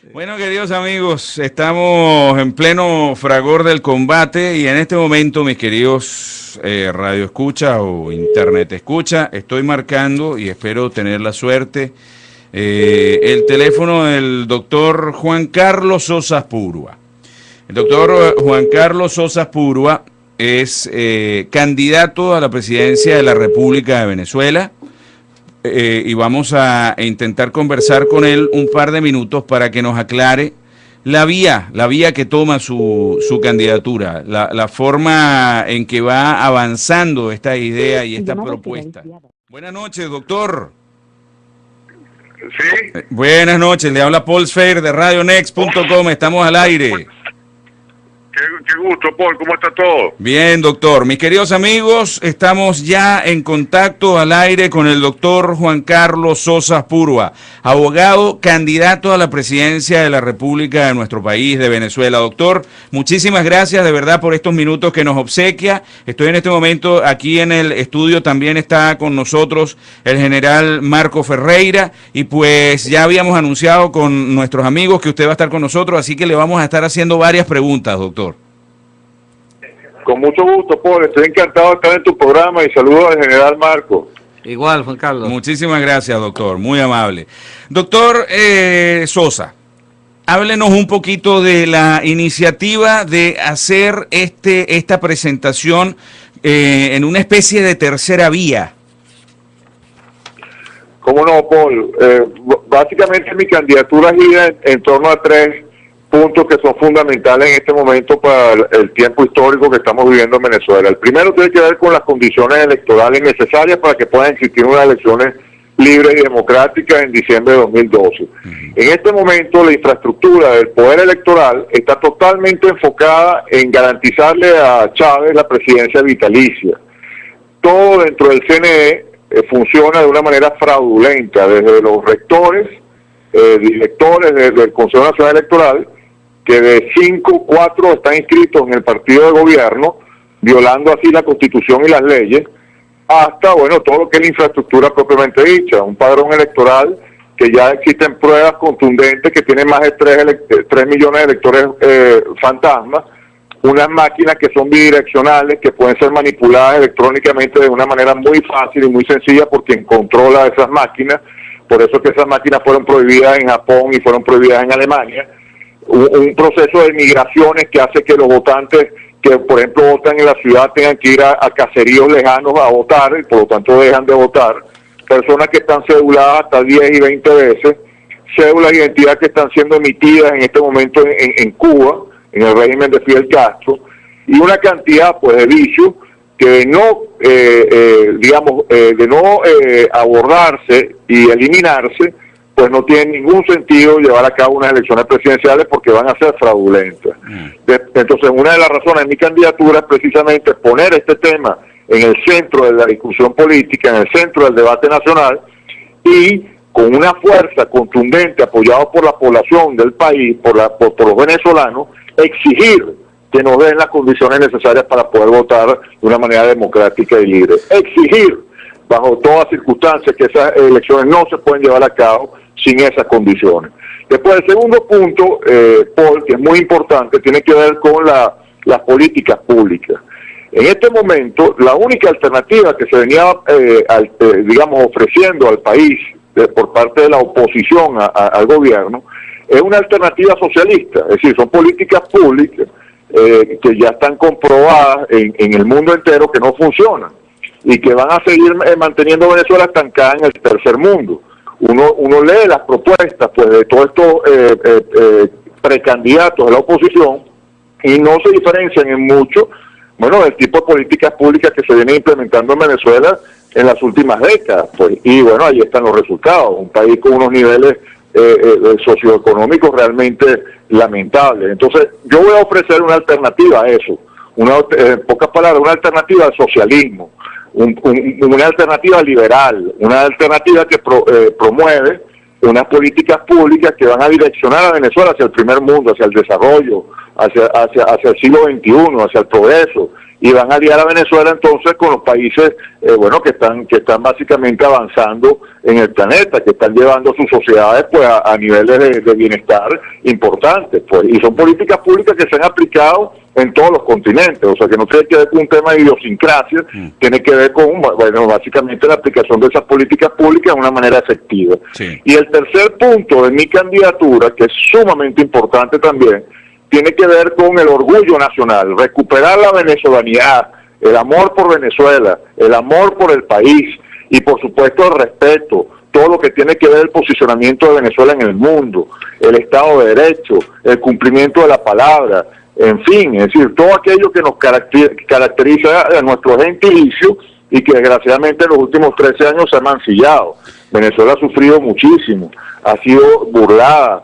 Bueno, queridos amigos, estamos en pleno fragor del combate y en este momento, mis queridos radio escucha o internet escucha, estoy marcando y espero tener la suerte el teléfono del doctor Juan Carlos Sosas Púrua. El doctor Juan Carlos Sosas Púrua es candidato a la presidencia de la República de Venezuela. Y vamos a intentar conversar con él un par de minutos para que nos aclare la vía que toma su candidatura, la forma en que va avanzando esta idea y esta propuesta. Buenas noches, doctor. Sí. Buenas noches, le habla Paul Sfer de RadioNext.com, estamos al aire. Qué gusto, Paul, ¿cómo está todo? Bien, doctor. Mis queridos amigos, estamos ya en contacto al aire con el doctor Juan Carlos Sosas Púrua, abogado, candidato a la presidencia de la República de nuestro país, de Venezuela. Doctor, muchísimas gracias de verdad por estos minutos que nos obsequia. Estoy en este momento aquí en el estudio, también está con nosotros el general Marco Ferreira y pues ya habíamos anunciado con nuestros amigos que usted va a estar con nosotros, así que le vamos a estar haciendo varias preguntas, doctor. Con mucho gusto, Paul. Estoy encantado de estar en tu programa y saludo al general Marco. Igual, Juan Carlos. Muchísimas gracias, doctor. Muy amable. Doctor Sosa, háblenos un poquito de la iniciativa de hacer esta presentación en una especie de tercera vía. ¿Cómo no, Paul? Básicamente mi candidatura gira en torno a tres puntos que son fundamentales en este momento para el tiempo histórico que estamos viviendo en Venezuela. El primero tiene que ver con las condiciones electorales necesarias para que puedan existir unas elecciones libres y democráticas en diciembre de 2012. En este momento la infraestructura del poder electoral está totalmente enfocada en garantizarle a Chávez la presidencia vitalicia. Todo dentro del CNE funciona de una manera fraudulenta, desde los rectores, directores del Consejo Nacional Electoral, que de 5, 4 están inscritos en el partido de gobierno, violando así la Constitución y las leyes, hasta, bueno, todo lo que es la infraestructura propiamente dicha, un padrón electoral que ya existen pruebas contundentes que tiene más de 3 millones de electores fantasmas, unas máquinas que son bidireccionales, que pueden ser manipuladas electrónicamente de una manera muy fácil y muy sencilla por quien controla esas máquinas. Por eso que esas máquinas fueron prohibidas en Japón y fueron prohibidas en Alemania. Un proceso de migraciones que hace que los votantes que, por ejemplo, votan en la ciudad tengan que ir a caseríos lejanos a votar y por lo tanto dejan de votar. Personas que están ceduladas hasta 10 y 20 veces. Cédulas de identidad que están siendo emitidas en este momento en Cuba, en el régimen de Fidel Castro. Y una cantidad pues de vicios que de no abordarse y eliminarse, pues no tiene ningún sentido llevar a cabo unas elecciones presidenciales porque van a ser fraudulentas. Entonces, una de las razones de mi candidatura es precisamente poner este tema en el centro de la discusión política, en el centro del debate nacional, y con una fuerza contundente, apoyado por la población del país, por los venezolanos, exigir que nos den las condiciones necesarias para poder votar de una manera democrática y libre. Exigir, bajo todas circunstancias, que esas elecciones no se pueden llevar a cabo sin esas condiciones. Después, el segundo punto, Paul, que es muy importante, tiene que ver con las políticas públicas. En este momento, la única alternativa que se venía, ofreciendo al país por parte de la oposición al gobierno, es una alternativa socialista, es decir, son políticas públicas que ya están comprobadas en el mundo entero que no funcionan y que van a seguir manteniendo Venezuela estancada en el tercer mundo. Uno lee las propuestas pues de todos estos precandidatos de la oposición y no se diferencian en mucho, bueno, del tipo de políticas públicas que se vienen implementando en Venezuela en las últimas décadas, pues, y bueno, ahí están los resultados, un país con unos niveles socioeconómicos realmente lamentables. Entonces, yo voy a ofrecer una alternativa a eso, en pocas palabras, una alternativa al socialismo, una alternativa liberal, una alternativa que promueve unas políticas públicas que van a direccionar a Venezuela hacia el primer mundo, hacia el desarrollo, hacia el siglo XXI, hacia el progreso, y van a aliar a Venezuela entonces con los países que están básicamente avanzando en el planeta, que están llevando sus sociedades pues a niveles de bienestar importantes, pues, y son políticas públicas que se han aplicado en todos los continentes, o sea que no tiene que ver con un tema de idiosincrasia, tiene que ver con, básicamente la aplicación de esas políticas públicas de una manera efectiva. Sí. Y el tercer punto de mi candidatura, que es sumamente importante también, tiene que ver con el orgullo nacional, recuperar la venezolanidad, el amor por Venezuela, el amor por el país y por supuesto el respeto, todo lo que tiene que ver el posicionamiento de Venezuela en el mundo, el Estado de Derecho, el cumplimiento de la palabra, en fin, es decir, todo aquello que nos caracteriza a nuestro gentilicio y que desgraciadamente en los últimos 13 años se ha mancillado. Venezuela ha sufrido muchísimo, ha sido burlada,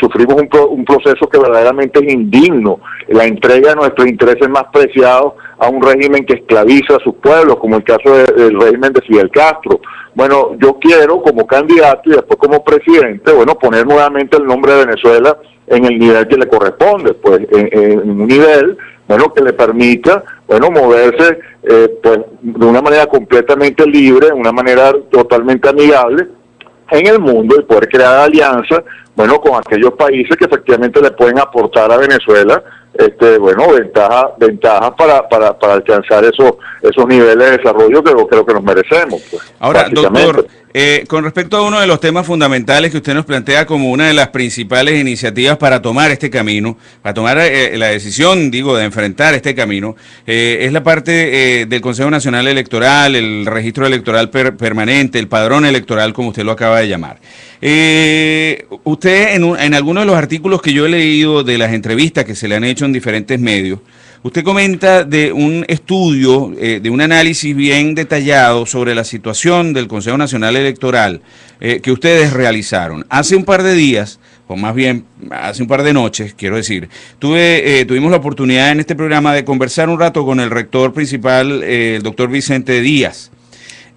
sufrimos un proceso que verdaderamente es indigno, la entrega de nuestros intereses más preciados a un régimen que esclaviza a sus pueblos, como el caso del régimen de Fidel Castro. Bueno, yo quiero como candidato y después como presidente, poner nuevamente el nombre de Venezuela en el nivel que le corresponde, pues en un nivel, que le permita, moverse pues de una manera completamente libre, de una manera totalmente amigable en el mundo y poder crear alianzas, con aquellos países que efectivamente le pueden aportar a Venezuela, ventajas para alcanzar esos niveles de desarrollo que creo que nos merecemos. Pues, ahora, doctor, con respecto a uno de los temas fundamentales que usted nos plantea como una de las principales iniciativas para tomar este camino, para tomar la decisión, de enfrentar este camino, es la parte del Consejo Nacional Electoral, el registro electoral permanente, el padrón electoral, como usted lo acaba de llamar. Usted en algunos de los artículos que yo he leído de las entrevistas que se le han hecho en diferentes medios, usted comenta de un estudio, de un análisis bien detallado sobre la situación del Consejo Nacional Electoral que ustedes realizaron. Hace un par de días, o más bien hace un par de noches, quiero decir, tuvimos la oportunidad en este programa de conversar un rato con el rector principal, el doctor Vicente Díaz.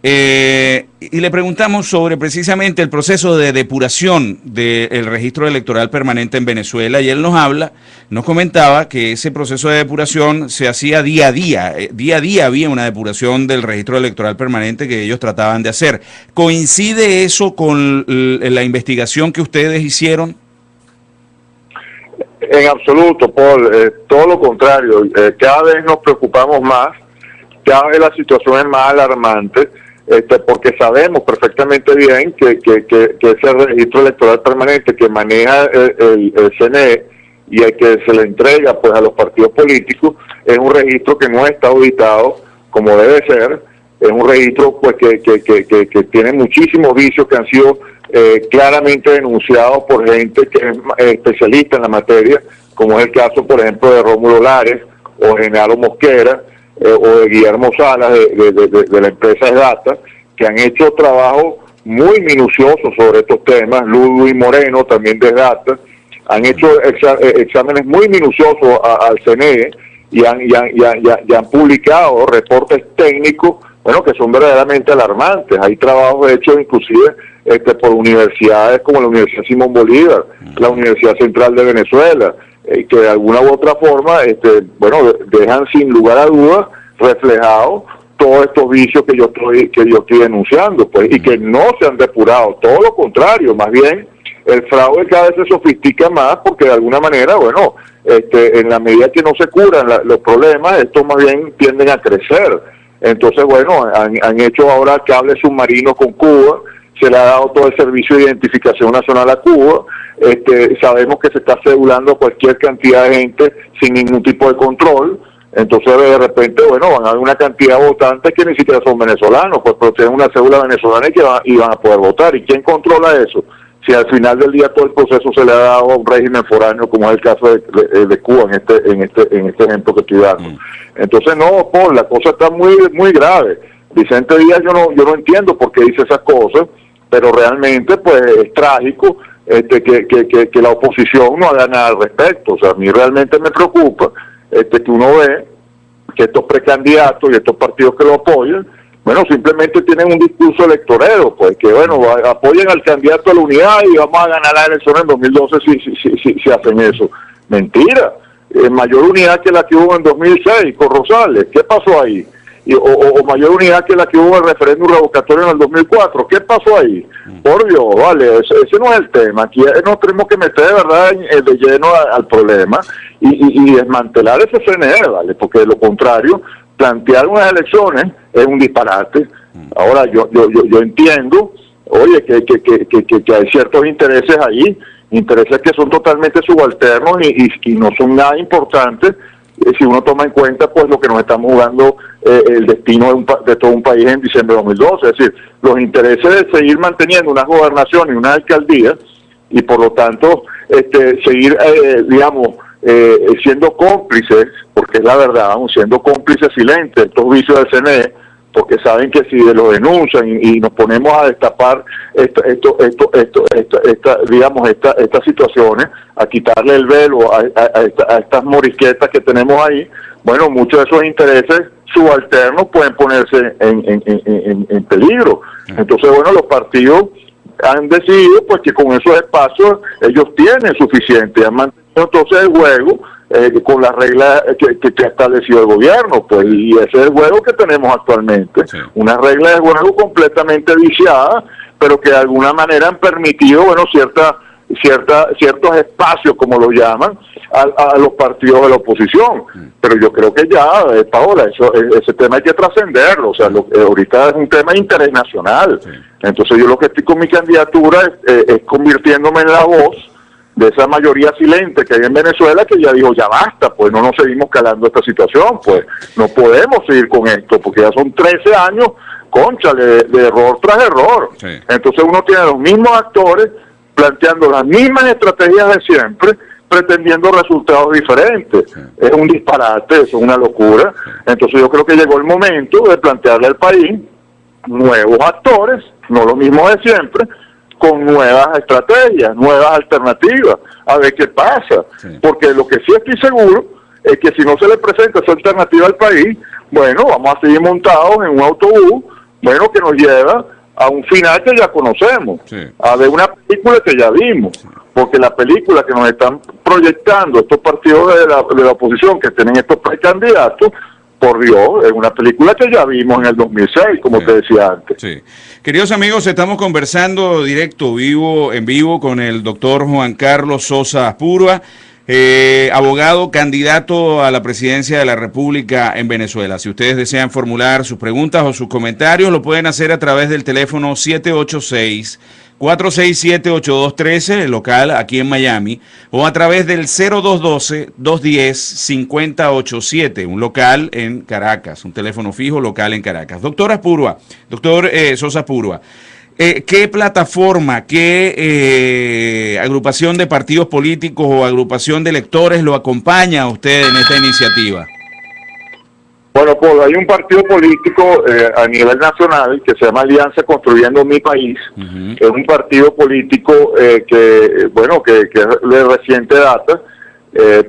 Y le preguntamos sobre precisamente el proceso de depuración del registro electoral permanente en Venezuela y él nos comentaba que ese proceso de depuración se hacía día a día había una depuración del registro electoral permanente que ellos trataban de hacer. ¿Coincide eso con la investigación que ustedes hicieron? En absoluto, Paul, todo lo contrario, cada vez nos preocupamos más, cada vez la situación es más alarmante, porque sabemos perfectamente bien que ese registro electoral permanente que maneja el CNE y el que se le entrega pues a los partidos políticos es un registro que no está auditado como debe ser, es un registro pues que tiene muchísimos vicios que han sido claramente denunciados por gente que es especialista en la materia, como es el caso por ejemplo de Rómulo Lares o Genaro Mosquera, o de Guillermo Salas de la empresa Data, que han hecho trabajo muy minucioso sobre estos temas. Ludwig Moreno también de Data han hecho exámenes muy minuciosos al CNE y han publicado reportes técnicos que son verdaderamente alarmantes. Hay trabajos hechos inclusive por universidades como la Universidad Simón Bolívar, la Universidad Central de Venezuela, que de alguna u otra forma dejan sin lugar a dudas reflejados todos estos vicios que yo estoy denunciando, pues, y que no se han depurado, todo lo contrario, más bien el fraude cada vez se sofistica más porque de alguna manera, en la medida que no se curan los problemas, estos más bien tienden a crecer. Entonces, han hecho ahora cables submarinos con Cuba, se le ha dado todo el servicio de identificación nacional a Cuba, sabemos que se está cedulando cualquier cantidad de gente sin ningún tipo de control, entonces de repente, van a haber una cantidad de votantes que ni siquiera son venezolanos, pues pero tienen una cédula venezolana y van a poder votar. ¿Y quién controla eso? Si al final del día todo el proceso se le ha dado a un régimen foráneo, como es el caso de Cuba en este ejemplo que estoy dando. Entonces no, Paul, la cosa está muy muy grave. Vicente Díaz yo no entiendo por qué dice esas cosas, pero realmente pues es trágico que la oposición no haga nada al respecto. O sea, a mí realmente me preocupa que uno ve que estos precandidatos y estos partidos que lo apoyan, simplemente tienen un discurso electorero, pues que apoyen al candidato a la unidad y vamos a ganar la elección en 2012 si hacen eso. Mentira. mayor unidad que la que hubo en 2006 con Rosales. ¿Qué pasó ahí? O mayor unidad que la que hubo en el referéndum revocatorio en el 2004. ¿Qué pasó ahí? Por Dios, vale, ese no es el tema. Aquí nos tenemos que meter de verdad de lleno al problema y desmantelar ese CNE, ¿vale? Porque de lo contrario, plantear unas elecciones es un disparate. Ahora, yo entiendo, oye, que hay ciertos intereses ahí, intereses que son totalmente subalternos y no son nada importantes si uno toma en cuenta pues lo que nos estamos jugando, el destino de todo un país en diciembre de 2012, es decir, los intereses de seguir manteniendo una gobernación y una alcaldía y por lo tanto seguir, siendo cómplices, porque es la verdad, siendo cómplices silentes de estos vicios del CNE, porque saben que si lo denuncian y nos ponemos a destapar estas situaciones, a quitarle el velo a estas morisquetas que tenemos ahí, bueno, muchos de esos intereses subalternos pueden ponerse en peligro. Entonces, bueno, los partidos han decidido pues que con esos espacios ellos tienen suficiente, han mantenido entonces el juego con las reglas que ha establecido el gobierno, pues, y ese es el juego que tenemos actualmente, sí. Una regla de juego completamente viciada, pero que de alguna manera han permitido, bueno, ciertos espacios, como lo llaman, a los partidos de la oposición. Pero yo creo que ya, Paola, ese tema hay que trascenderlo, o sea, ahorita es un tema de interés nacional. Sí. Entonces yo lo que estoy con mi candidatura es convirtiéndome en la voz de esa mayoría silente que hay en Venezuela, que ya dijo, ya basta, pues no nos seguimos calando esta situación, pues no podemos seguir con esto, porque ya son 13 años, cónchale, de error tras error. Sí. Entonces uno tiene los mismos actores planteando las mismas estrategias de siempre, pretendiendo resultados diferentes. Sí. Es un disparate, eso es una locura. Sí. Entonces yo creo que llegó el momento de plantearle al país nuevos actores, no lo mismo de siempre, con nuevas estrategias, nuevas alternativas, a ver qué pasa. Sí. Porque lo que sí estoy seguro es que si no se le presenta esa alternativa al país, bueno, vamos a seguir montados en un autobús, bueno, que nos lleva a un final que ya conocemos, sí. A ver una película que ya vimos, sí. Porque la película que nos están proyectando estos partidos de la oposición que tienen estos precandidatos, por Dios, es una película que ya vimos en el 2006, como sí. Te decía antes. Sí. Queridos amigos, estamos conversando en vivo con el doctor Juan Carlos Sosa Aspurua, abogado candidato a la presidencia de la República en Venezuela. Si ustedes desean formular sus preguntas o sus comentarios, lo pueden hacer a través del teléfono 786-467-8213, local aquí en Miami, o a través del 0212-210-5087, un local en Caracas, un teléfono fijo local en Caracas. Doctor Sosa Aspurua, ¿qué plataforma, qué agrupación de partidos políticos o agrupación de electores lo acompaña a usted en esta iniciativa? Bueno, pues hay un partido político a nivel nacional que se llama Alianza Construyendo Mi País. Uh-huh. Es un partido político que es de reciente data,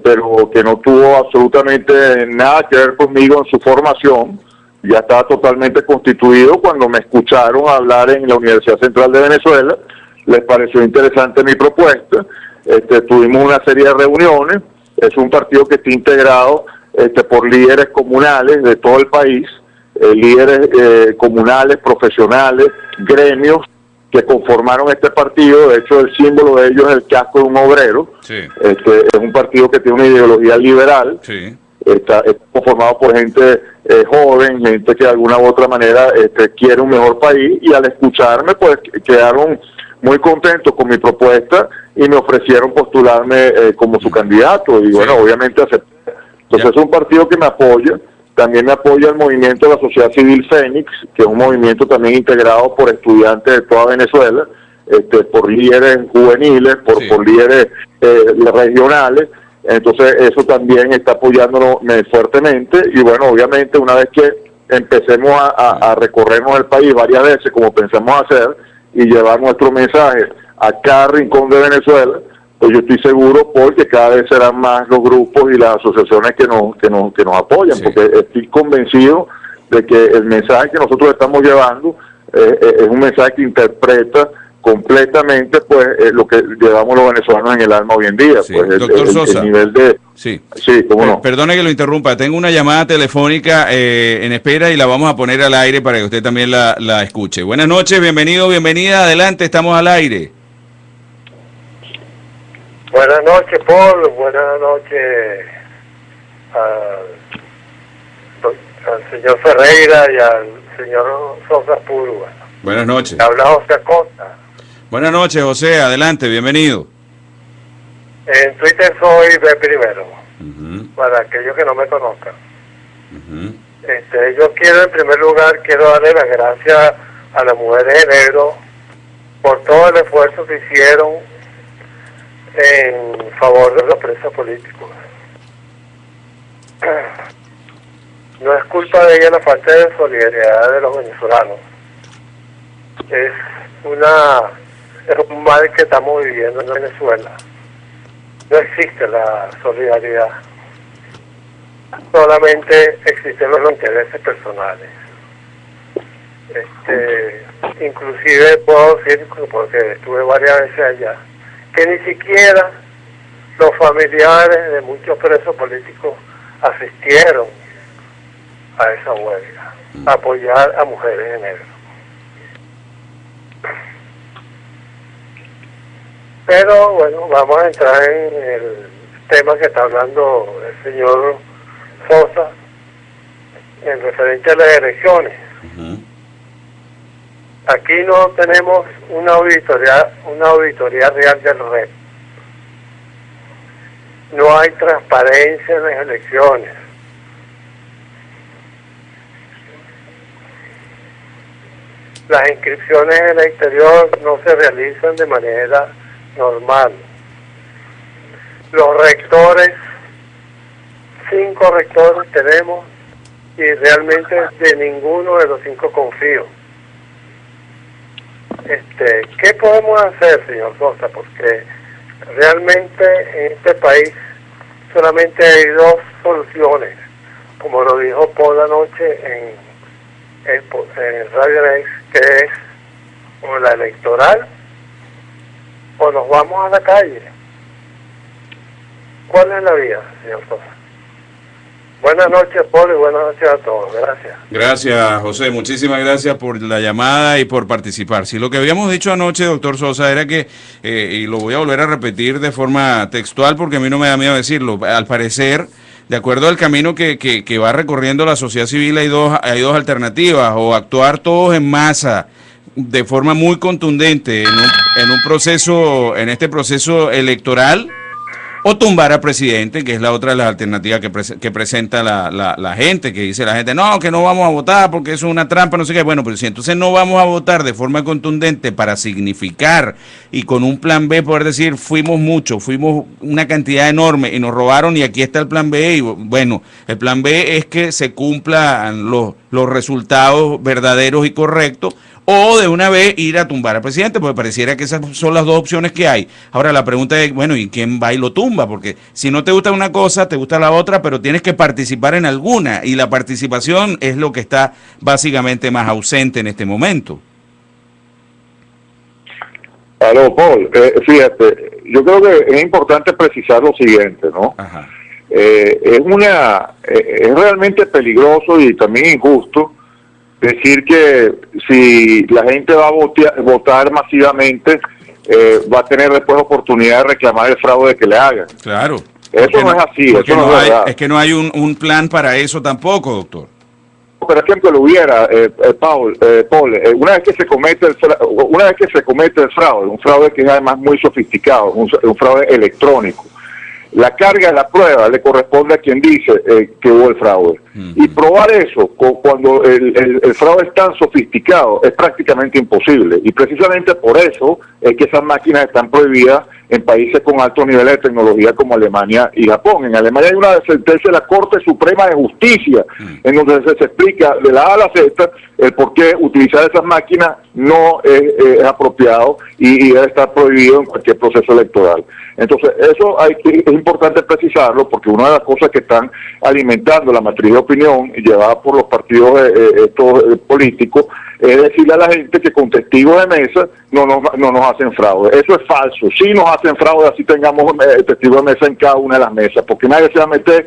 pero que no tuvo absolutamente nada que ver conmigo en su formación. Ya estaba totalmente constituido cuando me escucharon hablar en la Universidad Central de Venezuela. Les pareció interesante mi propuesta. Tuvimos una serie de reuniones. Es un partido que está integrado por líderes comunales de todo el país, líderes comunales, profesionales, gremios que conformaron este partido. De hecho, el símbolo de ellos es el casco de un obrero. Sí. Es un partido que tiene una ideología liberal. Sí. Está conformado por gente joven, gente que de alguna u otra manera quiere un mejor país, y al escucharme pues quedaron muy contentos con mi propuesta y me ofrecieron postularme como su candidato, y bueno, obviamente acepté. Entonces es un partido que me apoya. También me apoya el movimiento de la sociedad civil Fénix, que es un movimiento también integrado por estudiantes de toda Venezuela, por líderes juveniles, por líderes regionales. Entonces eso también está apoyándonos fuertemente, y bueno, obviamente una vez que empecemos a recorrernos el país varias veces, como pensamos hacer, y llevar nuestro mensaje a cada rincón de Venezuela, pues yo estoy seguro, porque cada vez serán más los grupos y las asociaciones que nos apoyan, sí. Porque estoy convencido de que el mensaje que nosotros estamos llevando es un mensaje que interpreta completamente pues lo que llevamos los venezolanos en el alma hoy en día. Sí. Pues Doctor Sosa. el nivel de... Sí, cómo no. Perdone que lo interrumpa, tengo una llamada telefónica en espera y la vamos a poner al aire para que usted también la escuche. Buenas noches, bienvenido, bienvenida, adelante, estamos al aire. Buenas noches, Paul, buenas noches al señor Ferreira y al señor Sosa Púrula. Buenas noches. Habla José Acosta. Buenas noches, José, adelante, bienvenido. En Twitter soy B primero, para aquellos que no me conozcan. Yo quiero, en primer lugar, darle las gracias a las mujeres de negro por todo el esfuerzo que hicieron en favor de los presos políticos. No es culpa de ella la falta de solidaridad de los venezolanos. Es un mal que estamos viviendo en Venezuela. No existe la solidaridad, solamente existen los intereses personales. Inclusive puedo decir, porque estuve varias veces allá, que ni siquiera los familiares de muchos presos políticos asistieron a esa huelga, a apoyar a mujeres de negro. Pero bueno, vamos a entrar en el tema que está hablando el señor Sosa en referente a las elecciones. Aquí no tenemos una auditoría real del REP. No hay transparencia en las elecciones. Las inscripciones en el exterior no se realizan de manera normal. Los rectores, 5 rectores tenemos y realmente de ninguno de los 5 confío. ¿Qué podemos hacer, señor Sosa? Porque realmente en este país solamente hay 2 soluciones, como lo dijo Paul anoche en Radio Next, que es o la electoral o nos vamos a la calle. ¿Cuál es la vía, señor Sosa? Buenas noches, Paul, y buenas noches a todos. Gracias. Gracias, José. Muchísimas gracias por la llamada y por participar. Sí, lo que habíamos dicho anoche, doctor Sosa, era que, y lo voy a volver a repetir de forma textual porque a mí no me da miedo decirlo, al parecer, de acuerdo al camino que va recorriendo la sociedad civil, hay dos alternativas: o actuar todos en masa de forma muy contundente en este proceso electoral, o tumbar al presidente, que es la otra de las alternativas que presenta la gente, que dice la gente, no, que no vamos a votar porque eso es una trampa, no sé qué. Bueno, pero si entonces no vamos a votar de forma contundente para significar y con un plan B poder decir, fuimos una cantidad enorme y nos robaron y aquí está el plan B, y bueno, el plan B es que se cumplan los resultados verdaderos y correctos, o de una vez ir a tumbar al presidente, porque pareciera que esas son las dos opciones que hay. Ahora la pregunta es, bueno, ¿y quién va y lo tumba? Porque si no te gusta una cosa, te gusta la otra, pero tienes que participar en alguna, y la participación es lo que está básicamente más ausente en este momento. Aló, Paul, fíjate, yo creo que es importante precisar lo siguiente, ¿no? Ajá. Es realmente peligroso y también injusto decir que si la gente va a votar masivamente, va a tener después oportunidad de reclamar el fraude que le hagan. Claro. Eso no es así, eso no es verdad. Es que no hay un plan para eso tampoco, doctor. Pero es que lo hubiera, Paul, una vez que se comete el fraude, un fraude que es además muy sofisticado, un fraude electrónico, la carga de la prueba le corresponde a quien dice que hubo el fraude. Y probar eso cuando el fraude es tan sofisticado es prácticamente imposible. Y precisamente por eso es que esas máquinas están prohibidas en países con altos niveles de tecnología como Alemania y Japón. En Alemania hay una sentencia de la Corte Suprema de Justicia en donde se explica de la A a la Z el por qué utilizar esas máquinas no es apropiado y debe estar prohibido en cualquier proceso electoral. Entonces, eso es importante precisarlo, porque una de las cosas que están alimentando la matriz de opinión llevada por los partidos políticos es decirle a la gente que con testigos de mesa no nos hacen fraude. Eso es falso. Sí nos hacen fraude así tengamos testigos de mesa en cada una de las mesas, porque nadie se va a meter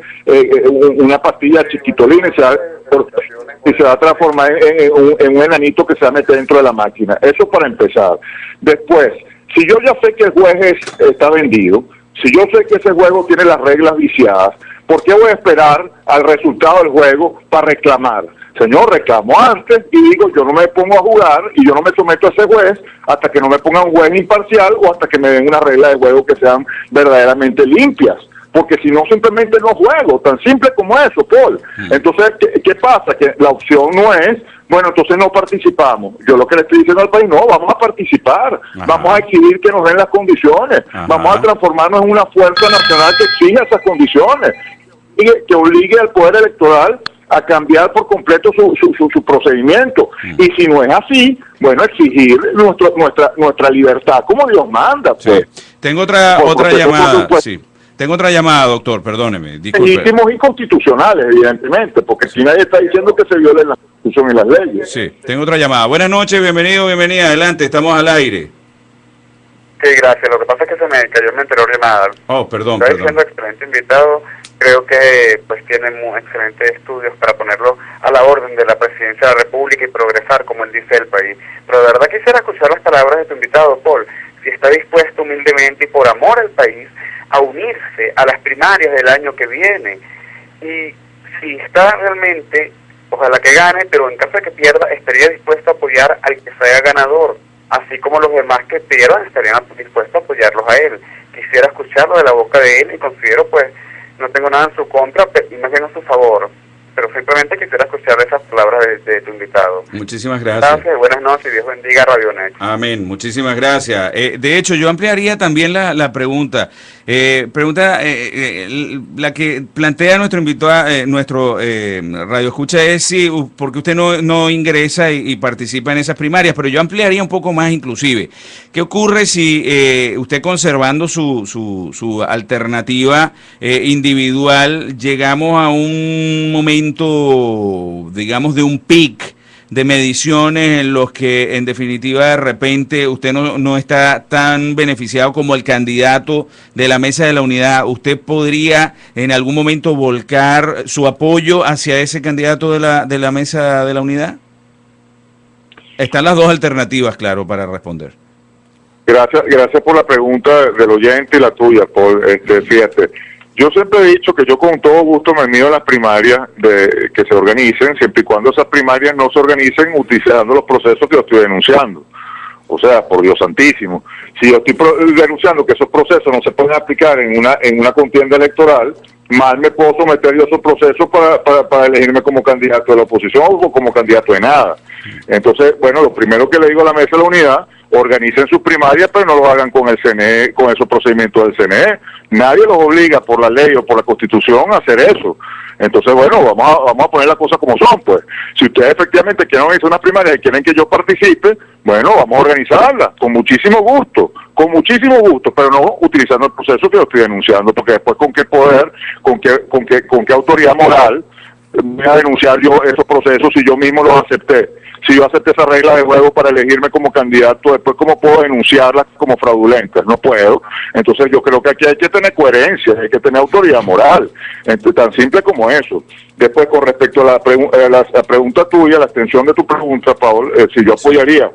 una pastilla chiquitolina y se va a transformar en un enanito que se va a meter dentro de la máquina. Eso para empezar. Después, si yo ya sé que el juez está vendido, si yo sé que ese juego tiene las reglas viciadas, ¿por qué voy a esperar al resultado del juego para reclamar? Señor, reclamo antes y digo, yo no me pongo a jugar y yo no me someto a ese juez hasta que no me ponga un juez imparcial o hasta que me den una regla de juego que sean verdaderamente limpias. Porque si no, simplemente no juego, tan simple como eso, Paul. Entonces, ¿qué pasa? Que la opción no es, bueno, entonces no participamos. Yo lo que le estoy diciendo al país, no, vamos a participar, vamos a exigir que nos den las condiciones, vamos a transformarnos en una fuerza nacional que exija esas condiciones y que obligue al Poder Electoral a cambiar por completo su procedimiento. Y si no es así, bueno, exigir nuestra libertad como Dios manda. Pues. Sí. Tengo otra llamada, sí. Tengo otra llamada, doctor, perdóneme. Legítimos y constitucionales, evidentemente, porque si nadie está diciendo que se violen la Constitución y las leyes. Sí, tengo otra llamada. Buenas noches, bienvenido, bienvenida, adelante, estamos al aire. Sí, gracias. Lo que pasa es que se me cayó mi anterior llamada. Oh, perdón, Está diciendo excelente invitado. Creo que pues tiene muy excelentes estudios para ponerlo a la orden de la presidencia de la República y progresar, como él dice, el país. Pero de verdad quisiera escuchar las palabras de tu invitado, Paul. Si está dispuesto humildemente y por amor al país a unirse a las primarias del año que viene. Y si está realmente, ojalá que gane, pero en caso de que pierda, estaría dispuesto a apoyar al que sea ganador, así como los demás que pierdan estarían dispuestos a apoyarlos a él. Quisiera escucharlo de la boca de él y considero, pues, no tengo nada en su contra, y más bien a su favor. Pero simplemente quisiera escuchar esas palabras de tu invitado. Muchísimas gracias. Gracias, buenas noches y Dios bendiga Radio Net. Amén, muchísimas gracias. De hecho, yo ampliaría también la pregunta. La que plantea nuestro invitado, nuestro radio escucha es si, porque usted no ingresa y participa en esas primarias, pero yo ampliaría un poco más inclusive. ¿Qué ocurre si usted conservando su alternativa individual, llegamos a un momento, digamos, de un pic de mediciones en los que en definitiva de repente usted no está tan beneficiado como el candidato de la Mesa de la Unidad? ¿Usted podría en algún momento volcar su apoyo hacia ese candidato de la Mesa de la Unidad? Están las dos alternativas, claro, para responder. Gracias por la pregunta del oyente y la tuya, Paul. Fíjate, yo siempre he dicho que yo con todo gusto me mido a las primarias que se organicen, siempre y cuando esas primarias no se organicen utilizando los procesos que yo estoy denunciando. O sea, por Dios santísimo, si yo estoy denunciando que esos procesos no se pueden aplicar en una contienda electoral, mal me puedo someter yo a esos procesos para elegirme como candidato de la oposición o como candidato de nada. Entonces, bueno, lo primero que le digo a la Mesa de la Unidad, organicen sus primarias, pero no lo hagan con el CNE, con esos procedimientos del CNE. Nadie los obliga por la ley o por la Constitución a hacer eso. Entonces, bueno, vamos a poner las cosas como son, pues. Si ustedes efectivamente quieren organizar una primaria y quieren que yo participe, bueno, vamos a organizarla, con muchísimo gusto, pero no utilizando el proceso que yo estoy denunciando, porque después con qué poder, con qué autoridad moral voy a denunciar yo esos procesos si yo mismo los acepté. Si yo acepté esa regla de juego para elegirme como candidato, después ¿cómo puedo denunciarlas como fraudulentas? No puedo. Entonces yo creo que aquí hay que tener coherencia, hay que tener autoridad moral, tan simple como eso. Después, con respecto a la pregunta tuya, la extensión de tu pregunta, Paul, si yo apoyaría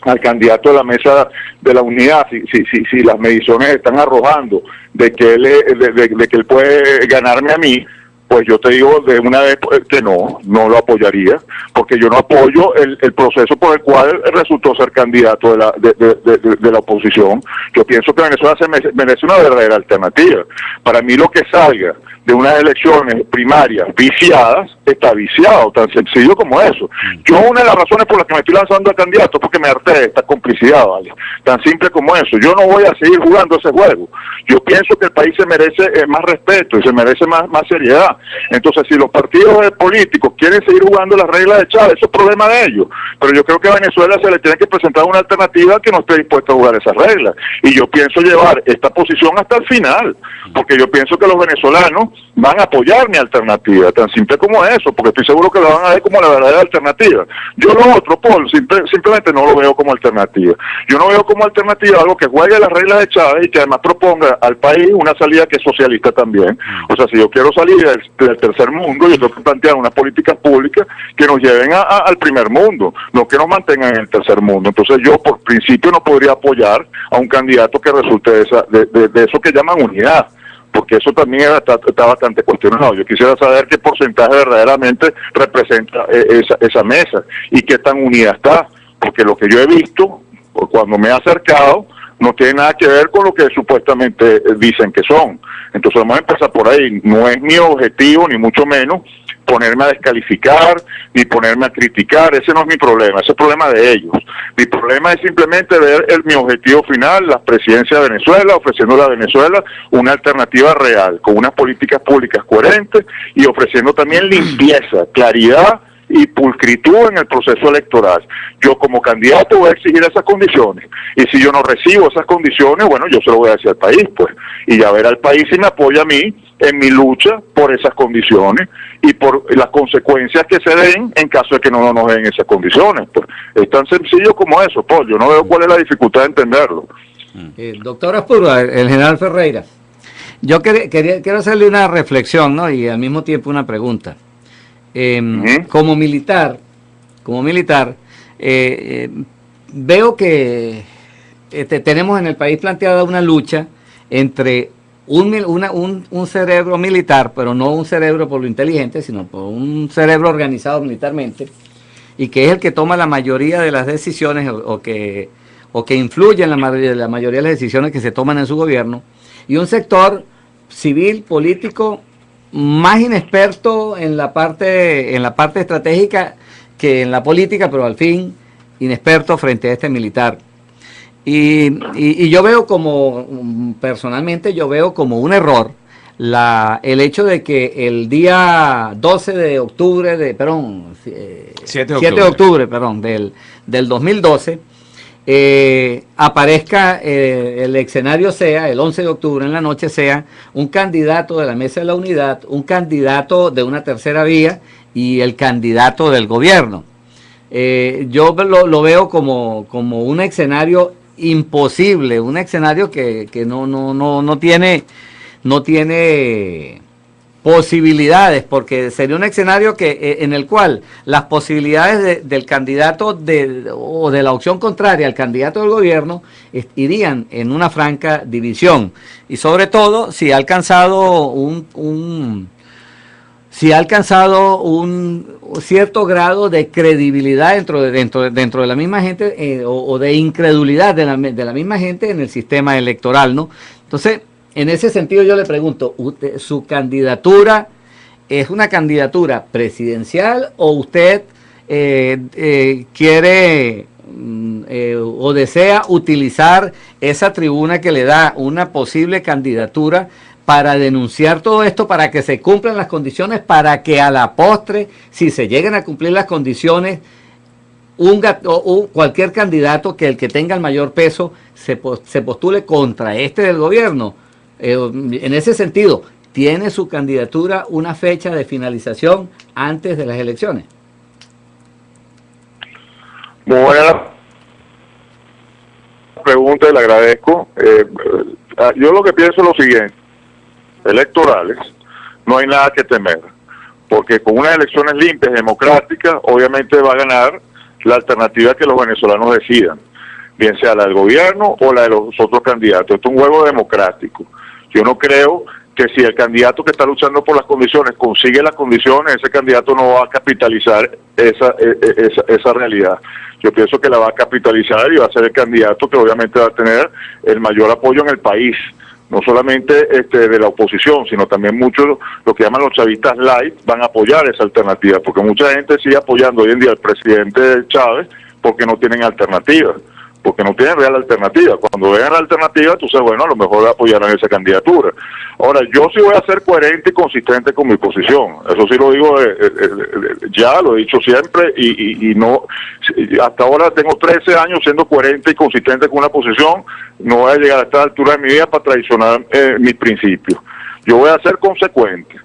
al candidato de la Mesa de la Unidad, si las mediciones están arrojando de que él puede ganarme a mí, pues yo te digo de una vez que no lo apoyaría, porque yo no apoyo el proceso por el cual resultó ser candidato de la oposición. Yo pienso que Venezuela merece una verdadera alternativa. Para mí lo que salga de unas elecciones primarias viciadas está viciado, tan sencillo como eso. Yo una de las razones por las que me estoy lanzando a candidato es porque me harté de esta complicidad, ¿vale? Tan simple como eso. Yo no voy a seguir jugando ese juego. Yo pienso que el país se merece más respeto y se merece más seriedad. Entonces, si los partidos políticos quieren seguir jugando las reglas de Chávez, eso es problema de ellos. Pero yo creo que a Venezuela se le tiene que presentar una alternativa que no esté dispuesta a jugar esas reglas. Y yo pienso llevar esta posición hasta el final, porque yo pienso que los venezolanos van a apoyar mi alternativa, tan simple como eso, porque estoy seguro que la van a ver como la verdadera alternativa. Yo lo otro, Paul, simplemente no lo veo como alternativa. Yo no veo como alternativa algo que juegue las reglas de Chávez y que además proponga al país una salida que es socialista también. O sea, si yo quiero salir del tercer mundo, yo tengo que plantear unas políticas públicas que nos lleven al primer mundo, no que nos mantengan en el tercer mundo. Entonces yo, por principio, no podría apoyar a un candidato que resulte de eso que llaman unidad, porque eso también está bastante cuestionado. Yo quisiera saber qué porcentaje verdaderamente representa esa mesa y qué tan unida está, porque lo que yo he visto, cuando me he acercado, no tiene nada que ver con lo que supuestamente dicen que son. Entonces vamos a empezar por ahí. No es mi objetivo, ni mucho menos, ponerme a descalificar, ni ponerme a criticar. Ese no es mi problema, ese es el problema de ellos. Mi problema es simplemente ver mi objetivo final, la presidencia de Venezuela, ofreciéndole a Venezuela una alternativa real, con unas políticas públicas coherentes y ofreciendo también limpieza, claridad y pulcritud en el proceso electoral. Yo como candidato voy a exigir esas condiciones, y si yo no recibo esas condiciones, bueno, yo se lo voy a decir al país, pues, y ya ver al país si me apoya a mí en mi lucha por esas condiciones y por las consecuencias que se den en caso de que no nos den esas condiciones. Pues es tan sencillo como eso, Paul. Yo no veo cuál es la dificultad de entenderlo. Doctor Aspurúa, el general Ferreira, yo quiero hacerle una reflexión, ¿no? Y al mismo tiempo una pregunta. Como militar, veo que tenemos en el país planteada una lucha entre un cerebro militar, pero no un cerebro por lo inteligente, sino por un cerebro organizado militarmente, y que es el que toma la mayoría de las decisiones o que influye en la mayoría de las decisiones que se toman en su gobierno, y un sector civil, político, más inexperto en la parte estratégica que en la política, pero al fin inexperto frente a este militar. Y yo veo personalmente yo veo como un error el hecho de que el día 12 de octubre, 7 de octubre, del 2012, aparezca el escenario sea, el 11 de octubre en la noche sea, un candidato de la Mesa de la Unidad, un candidato de una tercera vía y el candidato del gobierno. Yo lo veo como un escenario imposible, un escenario que no tiene posibilidades, porque sería un escenario en el cual las posibilidades del candidato o de la opción contraria al candidato del gobierno irían en una franca división, y sobre todo si ha alcanzado un cierto grado de credibilidad dentro de la misma gente, o de incredulidad de la misma gente en el sistema electoral, ¿no? Entonces, en ese sentido yo le pregunto, ¿su candidatura es una candidatura presidencial o usted quiere o desea utilizar esa tribuna que le da una posible candidatura para denunciar todo esto, para que se cumplan las condiciones, para que a la postre, si se llegan a cumplir las condiciones, cualquier candidato el que tenga el mayor peso se postule contra este del gobierno? En ese sentido, ¿tiene su candidatura una fecha de finalización antes de las elecciones? Muy buena la pregunta y le agradezco. Yo lo que pienso es lo siguiente: electorales, no hay nada que temer, porque con unas elecciones limpias y democráticas, obviamente va a ganar la alternativa que los venezolanos decidan, bien sea la del gobierno o la de los otros candidatos. Esto es un juego democrático. Yo no creo que si el candidato que está luchando por las condiciones consigue las condiciones, ese candidato no va a capitalizar esa realidad. Yo pienso que la va a capitalizar y va a ser el candidato que obviamente va a tener el mayor apoyo en el país, no solamente de la oposición, sino también muchos, lo que llaman los chavistas light, van a apoyar esa alternativa, porque mucha gente sigue apoyando hoy en día al presidente Chávez porque no tienen alternativa, porque no tienen real alternativa. Cuando vean la alternativa, entonces, bueno, a lo mejor apoyarán esa candidatura. Ahora, yo sí voy a ser coherente y consistente con mi posición. Eso sí lo digo, ya lo he dicho siempre, y no, hasta ahora tengo 13 años siendo coherente y consistente con una posición. No voy a llegar a esta altura de mi vida para traicionar mis principios. yo voy a ser consecuente.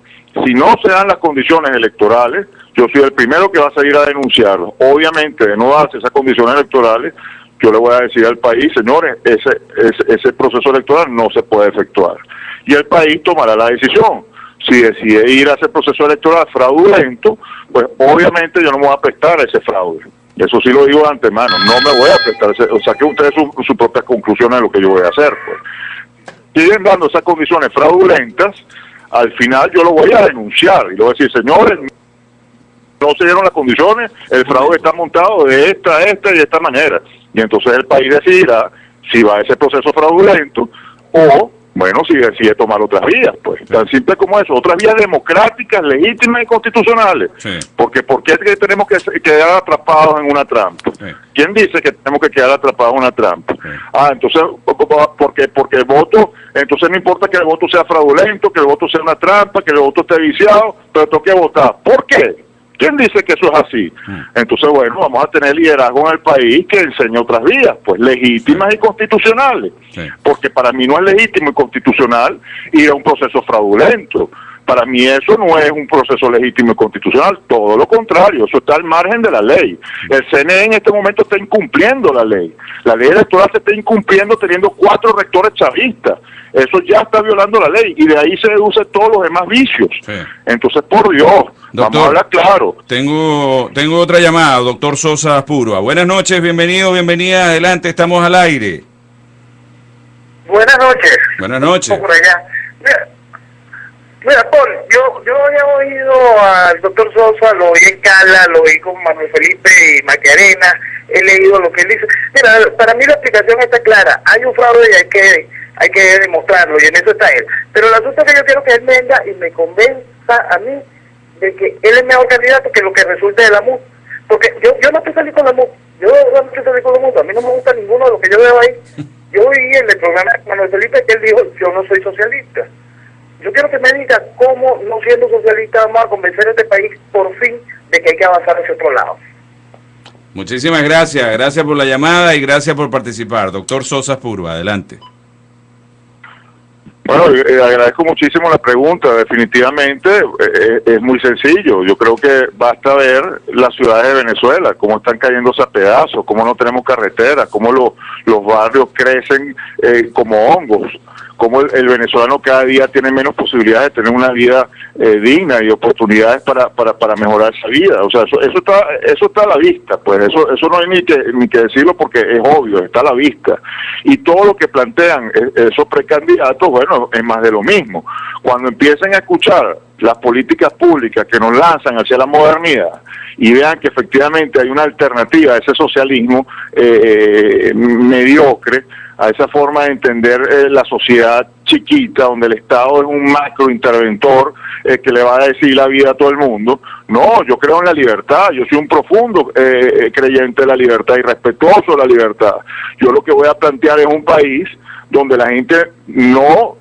Si no se dan las condiciones electorales, yo soy el primero que va a salir a denunciarlo. Obviamente, de no darse esas condiciones electorales, yo le voy a decir al país, señores, ese proceso electoral no se puede efectuar. Y el país tomará la decisión. Si decide ir a ese proceso electoral fraudulento, pues obviamente yo no me voy a prestar a ese fraude. Eso sí lo digo de antemano, no me voy a prestar, o sea que ustedes su propia conclusión de lo que yo voy a hacer. Pues. Siguen dando esas condiciones fraudulentas, al final yo lo voy a denunciar y le voy a decir, señores, no se dieron las condiciones, el fraude está montado de esta y de esta manera. Y entonces el país decidirá si va a ese proceso fraudulento o, bueno, si decide tomar otras vías, pues, tan simple como eso, otras vías democráticas, legítimas y constitucionales. Sí. Porque ¿por qué tenemos que quedar atrapados en una trampa? Sí. ¿Quién dice que tenemos que quedar atrapados en una trampa? Sí. Entonces, porque el voto, entonces no importa que el voto sea fraudulento, que el voto sea una trampa, que el voto esté viciado, pero tengo que votar. ¿Por qué? ¿Quién dice que eso es así? Entonces, bueno, vamos a tener liderazgo en el país que enseñe otras vías, pues legítimas y constitucionales. Sí. Porque para mí no es legítimo y constitucional ir a un proceso fraudulento. Para mí eso no es un proceso legítimo y constitucional, todo lo contrario, eso está al margen de la ley. El CNE en este momento está incumpliendo la ley. La ley electoral se está incumpliendo teniendo 4 rectores chavistas. Eso ya está violando la ley y de ahí se deduce todos los demás vicios. Sí. Entonces, por Dios, doctor, vamos a hablar claro. Tengo otra llamada, doctor Sosa Púrua. Buenas noches, bienvenido, bienvenida, adelante, estamos al aire. Buenas noches. Buenas noches. Por allá. Mira, Paul, yo había oído al doctor Sosa, lo oí en Cala, lo oí con Manuel Felipe y Macarena, he leído lo que él dice. Mira, para mí la explicación está clara, hay un fraude y hay que demostrarlo, y en eso está él. Pero el asunto es que yo quiero que él venga y me convenza a mí de que él es mejor candidato que lo que resulte de la MUD. Porque yo no estoy saliendo con la MUD, yo no estoy saliendo con la MUD, a mí no me gusta ninguno de lo que yo veo ahí. Yo oí en el programa de Manuel Felipe que él dijo, yo no soy socialista. Yo quiero que me diga cómo, no siendo socialista, vamos a convencer a este país por fin de que hay que avanzar hacia otro lado. Muchísimas gracias, gracias por la llamada y gracias por participar. Doctor Sosa Púrua, adelante. Bueno, agradezco muchísimo la pregunta. Definitivamente es muy sencillo. Yo creo que basta ver las ciudades de Venezuela, cómo están cayéndose a pedazos, cómo no tenemos carreteras, cómo los barrios crecen como hongos, cómo el venezolano cada día tiene menos posibilidades de tener una vida digna y oportunidades para mejorar esa vida. O sea, eso está a la vista, pues eso no hay ni que decirlo porque es obvio, está a la vista. Y todo lo que plantean esos precandidatos, bueno, es más de lo mismo. Cuando empiecen a escuchar las políticas públicas que nos lanzan hacia la modernidad y vean que efectivamente hay una alternativa a ese socialismo mediocre, a esa forma de entender la sociedad chiquita, donde el Estado es un macrointerventor que le va a decir la vida a todo el mundo. No, yo creo en la libertad, yo soy un profundo creyente de la libertad y respetuoso de la libertad. Yo lo que voy a plantear es un país donde la gente no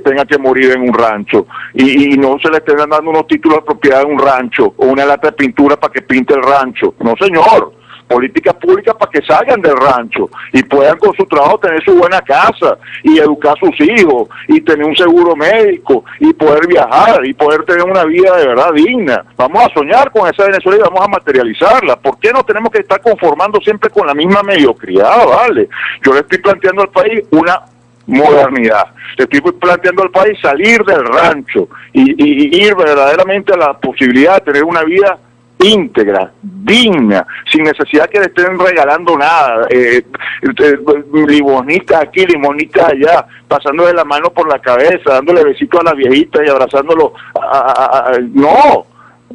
tenga que morir en un rancho y no se le estén dando unos títulos de propiedad en un rancho o una lata de pintura para que pinte el rancho. No, señor. Políticas públicas para que salgan del rancho y puedan con su trabajo tener su buena casa y educar a sus hijos y tener un seguro médico y poder viajar y poder tener una vida de verdad digna. Vamos a soñar con esa Venezuela y vamos a materializarla. ¿Por qué no tenemos que estar conformando siempre con la misma mediocridad? Vale, yo le estoy planteando al país una modernidad, le estoy planteando al país salir del rancho y ir verdaderamente a la posibilidad de tener una vida íntegra, digna, sin necesidad que le estén regalando nada, limonitas aquí, limonitas allá, pasándole la mano por la cabeza, dándole besitos a la viejita y abrazándolo, no,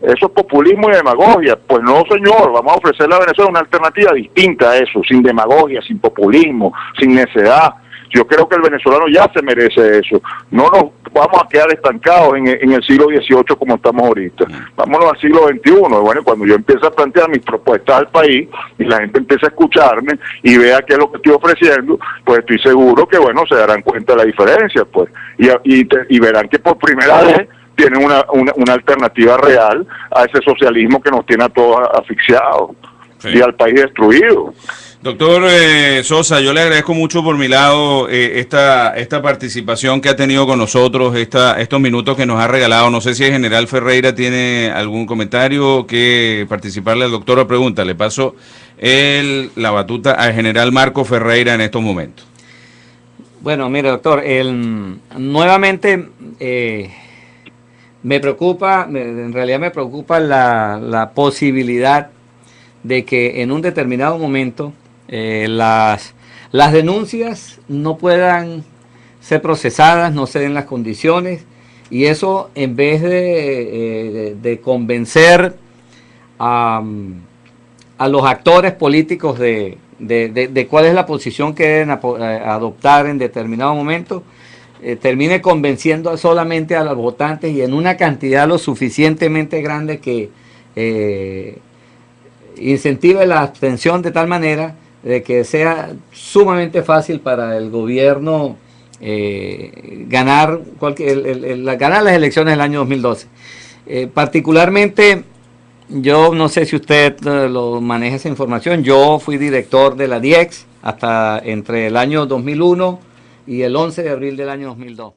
eso es populismo y demagogia. Pues no, señor, vamos a ofrecerle a Venezuela una alternativa distinta a eso, sin demagogia, sin populismo, sin necedad. Yo creo que el venezolano ya se merece eso. No nos vamos a quedar estancados en el siglo XVIII como estamos ahorita. Vámonos al siglo XXI. Bueno, cuando yo empiezo a plantear mis propuestas al país y la gente empieza a escucharme y vea qué es lo que estoy ofreciendo, pues estoy seguro que, bueno, se darán cuenta de la diferencia, pues. Y verán que por primera vez tienen una alternativa real a ese socialismo que nos tiene a todos asfixiados y al país destruido. Doctor Sosa, yo le agradezco mucho por mi lado esta participación que ha tenido con nosotros, estos minutos que nos ha regalado. No sé si el general Ferreira tiene algún comentario que participarle al doctor o pregunta. Le paso la batuta al general Marco Ferreira en estos momentos. Bueno, mire, doctor, nuevamente me preocupa, en realidad me preocupa la posibilidad de que en un determinado momento las denuncias no puedan ser procesadas, no se den las condiciones, y eso en vez de convencer a los actores políticos de cuál es la posición que deben adoptar en determinado momento, termine convenciendo solamente a los votantes y en una cantidad lo suficientemente grande que incentive la abstención de tal manera de que sea sumamente fácil para el gobierno ganar las elecciones del año 2012. Particularmente, yo no sé si usted lo maneja esa información, yo fui director de la DIEX hasta entre el año 2001 y el 11 de abril del año 2002.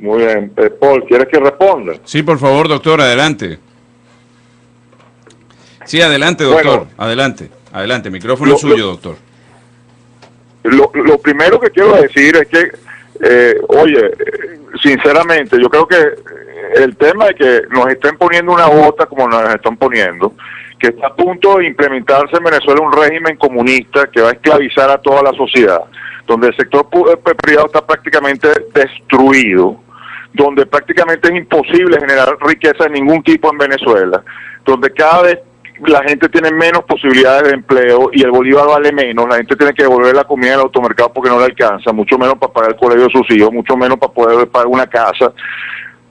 Muy bien. Paul, ¿quieres que responda? Sí, por favor, doctor, adelante. Sí, adelante, doctor, bueno, adelante, micrófono suyo, doctor. Lo primero que quiero decir es que, oye, sinceramente, yo creo que el tema de que nos estén poniendo una bota como nos están poniendo, que está a punto de implementarse en Venezuela un régimen comunista que va a esclavizar a toda la sociedad, donde el sector privado está prácticamente destruido, donde prácticamente es imposible generar riqueza de ningún tipo en Venezuela, donde cada vez la gente tiene menos posibilidades de empleo y el bolívar vale menos, la gente tiene que devolver la comida del automercado porque no le alcanza, mucho menos para pagar el colegio de sus hijos, mucho menos para poder pagar una casa.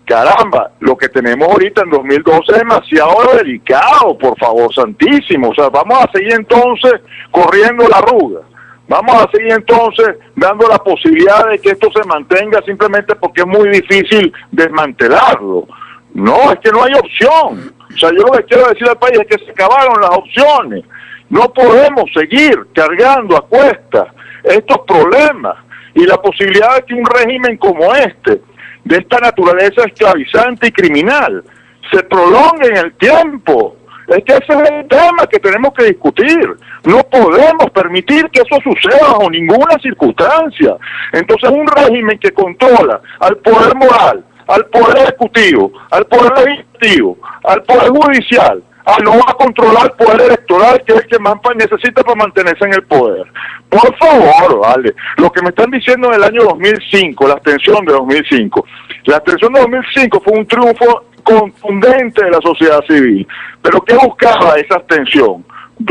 Caramba, lo que tenemos ahorita en 2012 es demasiado delicado, por favor, santísimo. O sea, vamos a seguir entonces corriendo la arruga. Vamos a seguir entonces dando la posibilidad de que esto se mantenga simplemente porque es muy difícil desmantelarlo. No, es que no hay opción. O sea, yo lo que quiero decir al país es que se acabaron las opciones. No podemos seguir cargando a cuestas estos problemas y la posibilidad de que un régimen como este, de esta naturaleza esclavizante y criminal, se prolongue en el tiempo. Es que ese es el tema que tenemos que discutir. No podemos permitir que eso suceda bajo ninguna circunstancia. Entonces, un régimen que controla al poder moral, al poder ejecutivo, al poder legislativo, al poder judicial, no va a controlar el poder electoral, que es el que más necesita para mantenerse en el poder. Por favor, vale. Lo que me están diciendo en el año 2005, la abstención de 2005. La abstención de 2005 fue un triunfo contundente de la sociedad civil. Pero ¿qué buscaba esa abstención?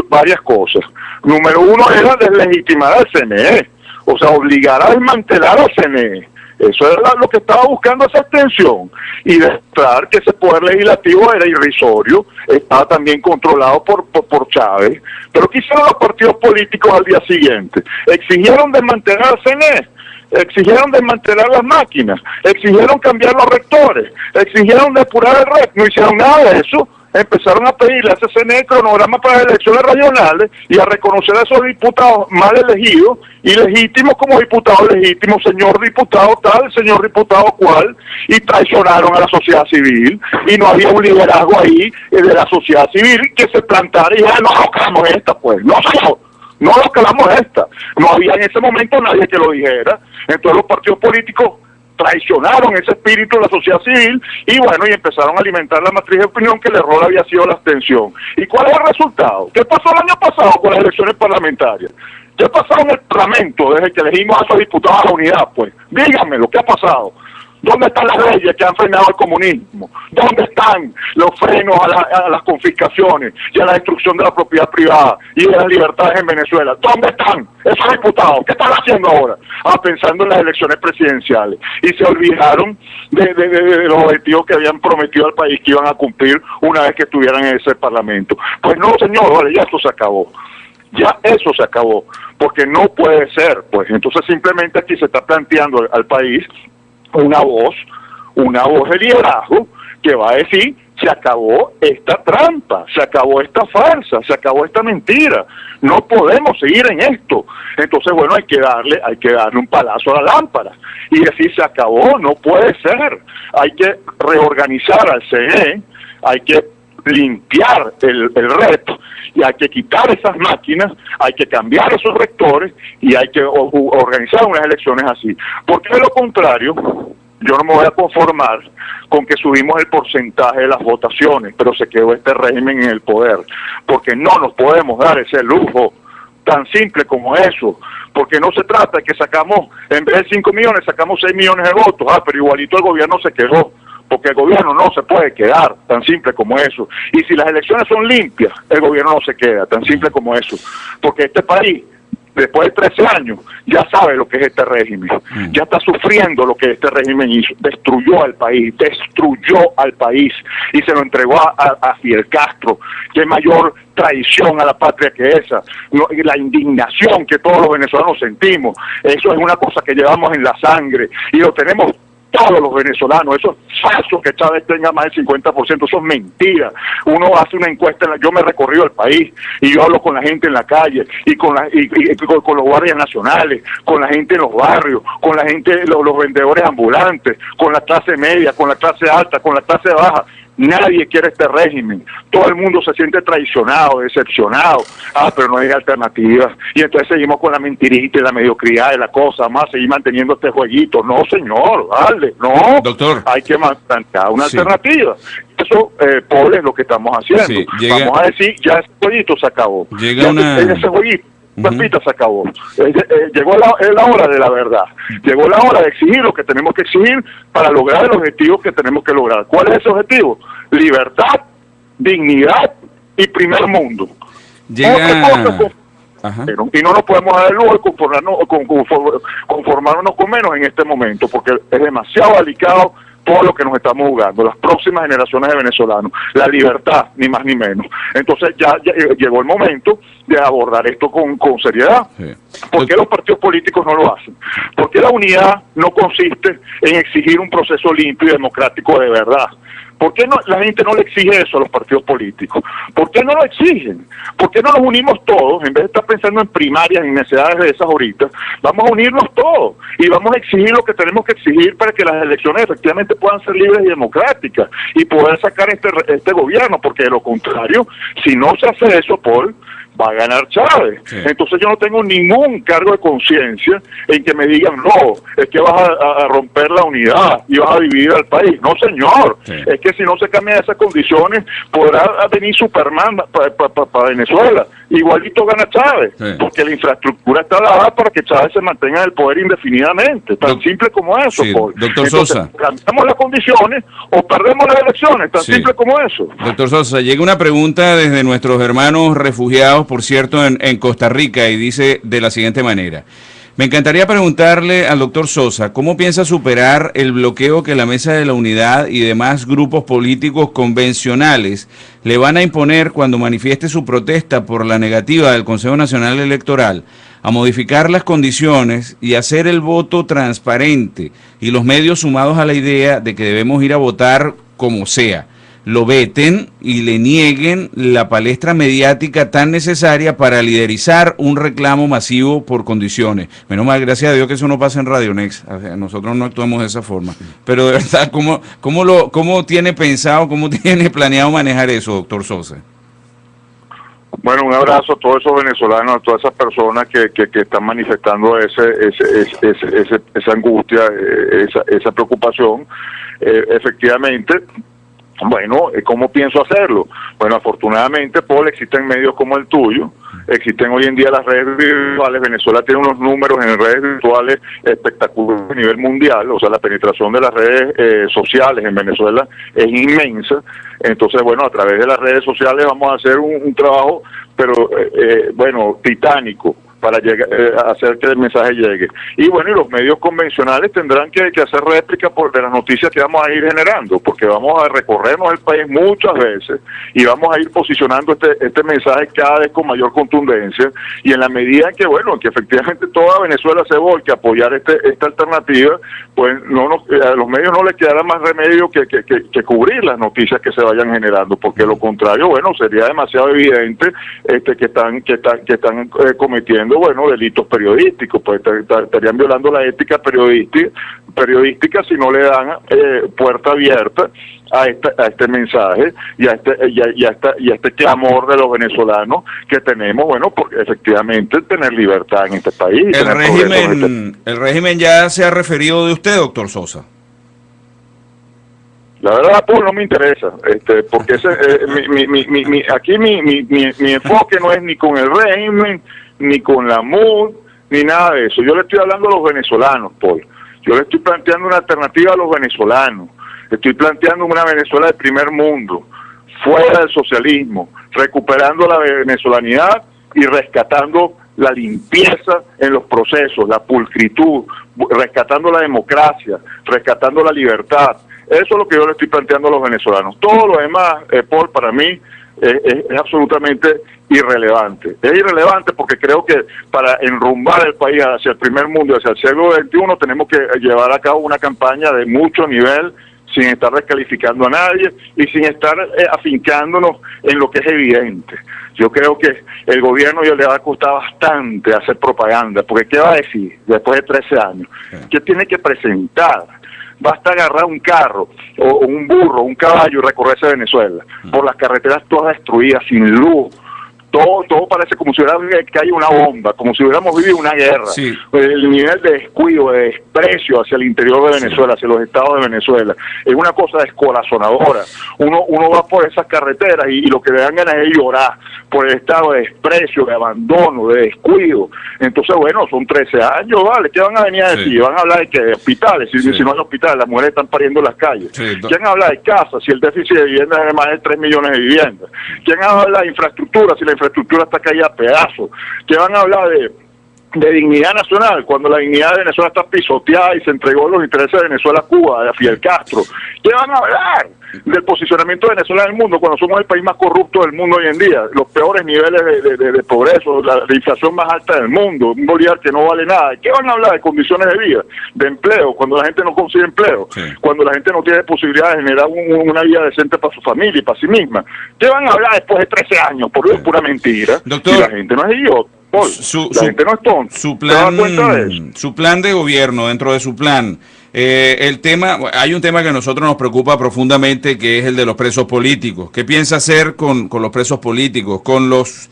Varias cosas. Número uno era deslegitimar al CNE, o sea, obligar a desmantelar al CNE. Eso era lo que estaba buscando esa abstención, y demostrar que ese poder legislativo era irrisorio, estaba también controlado por Chávez. Pero ¿qué hicieron los partidos políticos al día siguiente? Exigieron desmantelar al CNE, exigieron desmantelar las máquinas, exigieron cambiar los rectores, exigieron depurar el REC, no hicieron nada de eso. Empezaron a pedirle a ese CNE cronograma para las elecciones regionales y a reconocer a esos diputados mal elegidos y legítimos como diputados legítimos, señor diputado tal, señor diputado cual, y traicionaron a la sociedad civil, y no había un liderazgo ahí de la sociedad civil que se plantara y dijera, no calamos esta, pues, no nos calamos esta. No había en ese momento nadie que lo dijera. Entonces los partidos políticos traicionaron ese espíritu de la sociedad civil y bueno, y empezaron a alimentar la matriz de opinión que el error había sido la abstención. ¿Y cuál es el resultado? ¿Qué pasó el año pasado con las elecciones parlamentarias? ¿Qué pasó en el Parlamento desde que elegimos a esos diputados a la unidad? Pues díganmelo, ¿qué ha pasado? ¿Dónde están las leyes que han frenado el comunismo? ¿Dónde están los frenos a las confiscaciones y a la destrucción de la propiedad privada y de las libertades en Venezuela? ¿Dónde están esos diputados? ¿Qué están haciendo ahora? Pensando en las elecciones presidenciales. Y se olvidaron de los objetivos que habían prometido al país que iban a cumplir una vez que estuvieran en ese parlamento. Pues no, señor, vale, ya esto se acabó. Ya eso se acabó, porque no puede ser. Pues entonces simplemente aquí se está planteando al país una voz de liderazgo que va a decir se acabó esta trampa, se acabó esta farsa, se acabó esta mentira. No podemos seguir en esto. Entonces, bueno, hay que darle un palazo a la lámpara y decir se acabó, no puede ser. Hay que reorganizar al CNE, hay que limpiar el reto y hay que quitar esas máquinas, hay que cambiar esos rectores y hay que organizar unas elecciones así. Porque de lo contrario, yo no me voy a conformar con que subimos el porcentaje de las votaciones, pero se quedó este régimen en el poder, porque no nos podemos dar ese lujo tan simple como eso, porque no se trata de que sacamos, en vez de 5 millones, sacamos 6 millones de votos, pero igualito el gobierno se quedó, porque el gobierno no se puede quedar, tan simple como eso. Y si las elecciones son limpias, el gobierno no se queda, tan simple como eso, porque este país, después de 13 años, ya sabe lo que es este régimen, ya está sufriendo lo que este régimen hizo, destruyó al país y se lo entregó a Fidel Castro. Qué mayor traición a la patria que esa, la indignación que todos los venezolanos sentimos, eso es una cosa que llevamos en la sangre y lo tenemos todos los venezolanos. Eso es falso que Chávez tenga más del 50%, eso es mentira. Uno hace una encuesta, yo me he recorrido el país y yo hablo con la gente en la calle y con los guardias nacionales, con la gente en los barrios, con la gente, los vendedores ambulantes, con la clase media, con la clase alta, con la clase baja. Nadie quiere este régimen, todo el mundo se siente traicionado, decepcionado, pero no hay alternativa, y entonces seguimos con la mentirita y la mediocridad de la cosa, vamos a seguir manteniendo este jueguito. No señor, dale, no, doctor, hay que plantear una alternativa. Eso, Paul, es lo que estamos haciendo. Sí, vamos a decir, ya ese jueguito se acabó, ese jueguito se acabó. Llegó la hora de la verdad. Llegó la hora de exigir lo que tenemos que exigir para lograr el objetivo que tenemos que lograr. ¿Cuál es ese objetivo? Libertad, dignidad y primer mundo. Y no nos podemos dar el lujo de conformarnos con menos en este momento, porque es demasiado delicado todo lo que nos estamos jugando, las próximas generaciones de venezolanos, la libertad, ni más ni menos. Entonces ya llegó el momento de abordar esto con seriedad. Sí. ¿Por qué los partidos políticos no lo hacen? ¿Por qué la unidad no consiste en exigir un proceso limpio y democrático de verdad? ¿Por qué la gente no le exige eso a los partidos políticos? ¿Por qué no lo exigen? ¿Por qué no nos unimos todos? En vez de estar pensando en primarias y necesidades de esas ahorita, vamos a unirnos todos y vamos a exigir lo que tenemos que exigir para que las elecciones efectivamente puedan ser libres y democráticas y poder sacar este gobierno, porque de lo contrario, si no se hace eso, Paul, va a ganar Chávez. Sí. Entonces yo no tengo ningún cargo de conciencia en que me digan, no, es que vas a romper la unidad y vas a dividir al país. No, señor. Sí. Es que si no se cambian esas condiciones, podrá venir Superman para Venezuela. Igualito gana Chávez, sí, porque la infraestructura está dada para que Chávez se mantenga en el poder indefinidamente. Tan simple como eso, sí, Paul. Doctor Entonces, Sosa, cambiamos las condiciones o perdemos las elecciones. Tan simple como eso. Doctor Sosa, llega una pregunta desde nuestros hermanos refugiados, por cierto, en Costa Rica, y dice de la siguiente manera: me encantaría preguntarle al doctor Sosa cómo piensa superar el bloqueo que la Mesa de la Unidad y demás grupos políticos convencionales le van a imponer cuando manifieste su protesta por la negativa del Consejo Nacional Electoral a modificar las condiciones y hacer el voto transparente, y los medios sumados a la idea de que debemos ir a votar como sea, lo veten y le nieguen la palestra mediática tan necesaria para liderizar un reclamo masivo por condiciones? Menos mal, gracias a Dios que eso no pasa en Radio Next, nosotros no actuamos de esa forma, pero de verdad, ¿cómo tiene pensado, cómo tiene planeado manejar eso, doctor Sosa? Bueno, un abrazo a todos esos venezolanos, a todas esas personas que están manifestando esa angustia, esa preocupación. Efectivamente, bueno, ¿cómo pienso hacerlo? Bueno, afortunadamente, Paul, existen medios como el tuyo, existen hoy en día las redes virtuales. Venezuela tiene unos números en redes virtuales espectaculares a nivel mundial, o sea, la penetración de las redes sociales en Venezuela es inmensa. Entonces, bueno, a través de las redes sociales vamos a hacer un trabajo, pero bueno, titánico, para hacer que el mensaje llegue. Y bueno, y los medios convencionales tendrán que hacer réplica de las noticias que vamos a ir generando, porque vamos a recorrernos el país muchas veces y vamos a ir posicionando este mensaje cada vez con mayor contundencia, y en la medida en que, bueno, que efectivamente toda Venezuela se volque a apoyar esta alternativa, pues a los medios no les quedará más remedio que cubrir las noticias que se vayan generando, porque de lo contrario, bueno, sería demasiado evidente que están cometiendo, bueno, delitos periodísticos, pues estarían violando la ética periodística si no le dan puerta abierta a este mensaje y a este clamor de los venezolanos que tenemos, bueno, porque efectivamente tener libertad en este país. El régimen ya se ha referido de usted, doctor Sosa. La verdad, pues no me interesa, porque aquí mi enfoque no es ni con el régimen, ni con la MUD, ni nada de eso. Yo le estoy hablando a los venezolanos, Paul. Yo le estoy planteando una alternativa a los venezolanos. Estoy planteando una Venezuela del primer mundo, fuera del socialismo, recuperando la venezolanidad y rescatando la limpieza en los procesos, la pulcritud, rescatando la democracia, rescatando la libertad. Eso es lo que yo le estoy planteando a los venezolanos. Todo lo demás, Paul, para mí es absolutamente irrelevante. Es irrelevante porque creo que para enrumbar el país hacia el primer mundo, hacia el siglo XXI, tenemos que llevar a cabo una campaña de mucho nivel, sin estar descalificando a nadie y sin estar afincándonos en lo que es evidente. Yo creo que el gobierno ya le va a costar bastante hacer propaganda, porque ¿qué va a decir después de 13 años? ¿Qué tiene que presentar? Basta agarrar un carro, o un burro, un caballo y recorrerse Venezuela, por las carreteras todas destruidas, sin luz. Todo parece como si hubiera caído una bomba, como si hubiéramos vivido una guerra. Sí. El nivel de descuido, de desprecio hacia el interior de Venezuela, hacia los estados de Venezuela, es una cosa descorazonadora. Uno va por esas carreteras y lo que le dan ganas es llorar por el estado de desprecio, de abandono, de descuido. Entonces, bueno, son 13 años, ¿vale? ¿Qué van a venir a decir? Sí. Van a hablar de que hospitales, si no hay hospitales, las mujeres están pariendo en las calles. Sí, ¿quién habla de casas si el déficit de viviendas es de más de 3 millones de viviendas? ¿Quién habla de infraestructura si la infraestructura está caída a pedazos? ¿Qué van a hablar de dignidad nacional cuando la dignidad de Venezuela está pisoteada y se entregó los intereses de Venezuela a Cuba, a Fidel Castro? ¿Qué van a hablar del posicionamiento de Venezuela en el mundo cuando somos el país más corrupto del mundo hoy en día? Los peores niveles de progreso, la inflación más alta del mundo, un bolívar que no vale nada. ¿Qué van a hablar de condiciones de vida, de empleo, cuando la gente no consigue empleo? Sí. Cuando la gente no tiene posibilidad de generar una vida decente para su familia y para sí misma? ¿Qué van a hablar después de 13 años? Por eso es pura mentira. Doctor, y la gente no es idiota. La gente no es tonta. Su plan de gobierno, dentro de su plan, hay un tema que a nosotros nos preocupa profundamente, que es el de los presos políticos. ¿Qué piensa hacer con los presos políticos, con los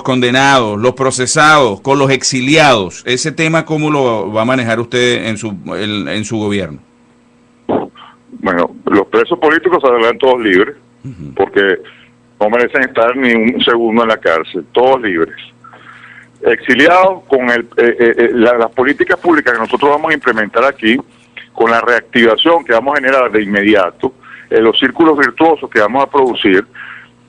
condenados, los procesados, con los exiliados? Ese tema, ¿cómo lo va a manejar usted en su gobierno? Bueno, los presos políticos saldrán todos libres, porque no merecen estar ni un segundo en la cárcel, todos libres. Exiliados, con las políticas públicas que nosotros vamos a implementar aquí, con la reactivación que vamos a generar de inmediato, los círculos virtuosos que vamos a producir,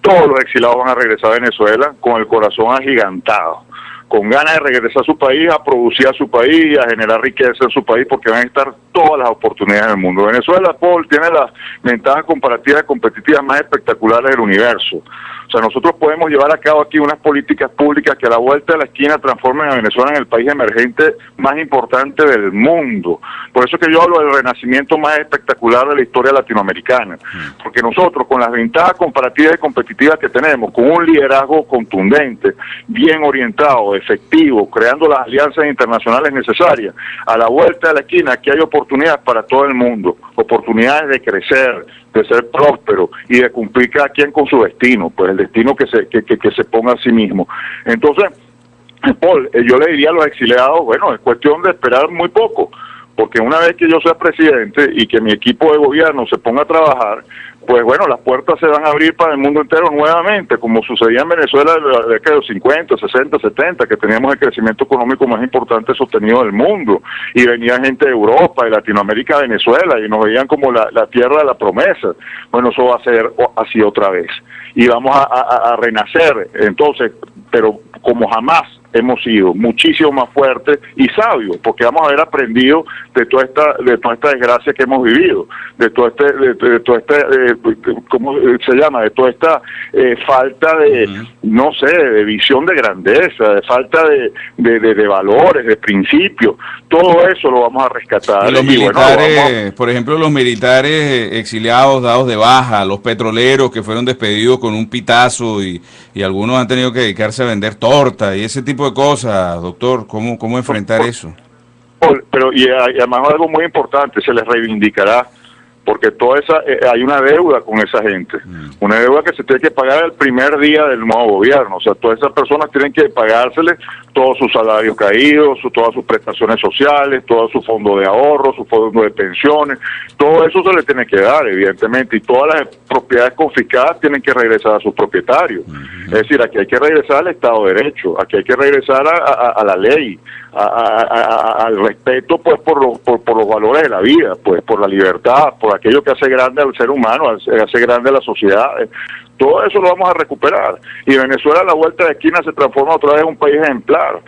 todos los exiliados van a regresar a Venezuela con el corazón agigantado, con ganas de regresar a su país, a producir a su país, a generar riqueza en su país, porque van a estar todas las oportunidades del mundo. Venezuela, Paul, tiene las ventajas comparativas y competitivas más espectaculares del universo. O sea, nosotros podemos llevar a cabo aquí unas políticas públicas que a la vuelta de la esquina transformen a Venezuela en el país emergente más importante del mundo. Por eso es que yo hablo del renacimiento más espectacular de la historia latinoamericana. Porque nosotros, con las ventajas comparativas y competitivas que tenemos, con un liderazgo contundente, bien orientado, efectivo, creando las alianzas internacionales necesarias, a la vuelta de la esquina aquí hay oportunidades para todo el mundo, oportunidades de crecer, de ser próspero y de cumplir cada quien con su destino, pues el destino que se ponga a sí mismo. Entonces, Paul, yo le diría a los exiliados, bueno, es cuestión de esperar muy poco, porque una vez que yo sea presidente y que mi equipo de gobierno se ponga a trabajar, pues bueno, las puertas se van a abrir para el mundo entero nuevamente, como sucedía en Venezuela en la década de los 50, 60, 70, que teníamos el crecimiento económico más importante sostenido del mundo, y venía gente de Europa, de Latinoamérica, de Venezuela, y nos veían como la tierra de la promesa. Bueno, eso va a ser así otra vez, y vamos a renacer, entonces, pero como jamás hemos sido muchísimo más fuertes y sabios, porque vamos a haber aprendido de toda esta desgracia que hemos vivido, de toda ¿cómo se llama? De toda esta falta de, no sé, de visión de grandeza, de falta de valores, de principios. Todo eso lo vamos a rescatar. Y los militares, por ejemplo, los militares exiliados, dados de baja, los petroleros que fueron despedidos con un pitazo y algunos han tenido que dedicarse a vender torta y ese tipo de cosas, doctor, ¿cómo enfrentar eso? Pero y además algo muy importante, se les reivindicará, porque toda esa hay una deuda con esa gente, una deuda que se tiene que pagar el primer día del nuevo gobierno. O sea, todas esas personas tienen que pagárseles todos sus salarios caídos, todas sus prestaciones sociales, todo su fondo de ahorro, su fondo de pensiones, todo eso se le tiene que dar, evidentemente, y todas las propiedades confiscadas tienen que regresar a sus propietarios. Es decir, aquí hay que regresar al Estado de Derecho, aquí hay que regresar a la ley, al respeto, pues, por los valores de la vida, pues, por la libertad, por aquello que hace grande al ser humano, hace grande a la sociedad. Todo eso lo vamos a recuperar. Y Venezuela, a la vuelta de esquina, se transforma otra vez en un país ejemplar,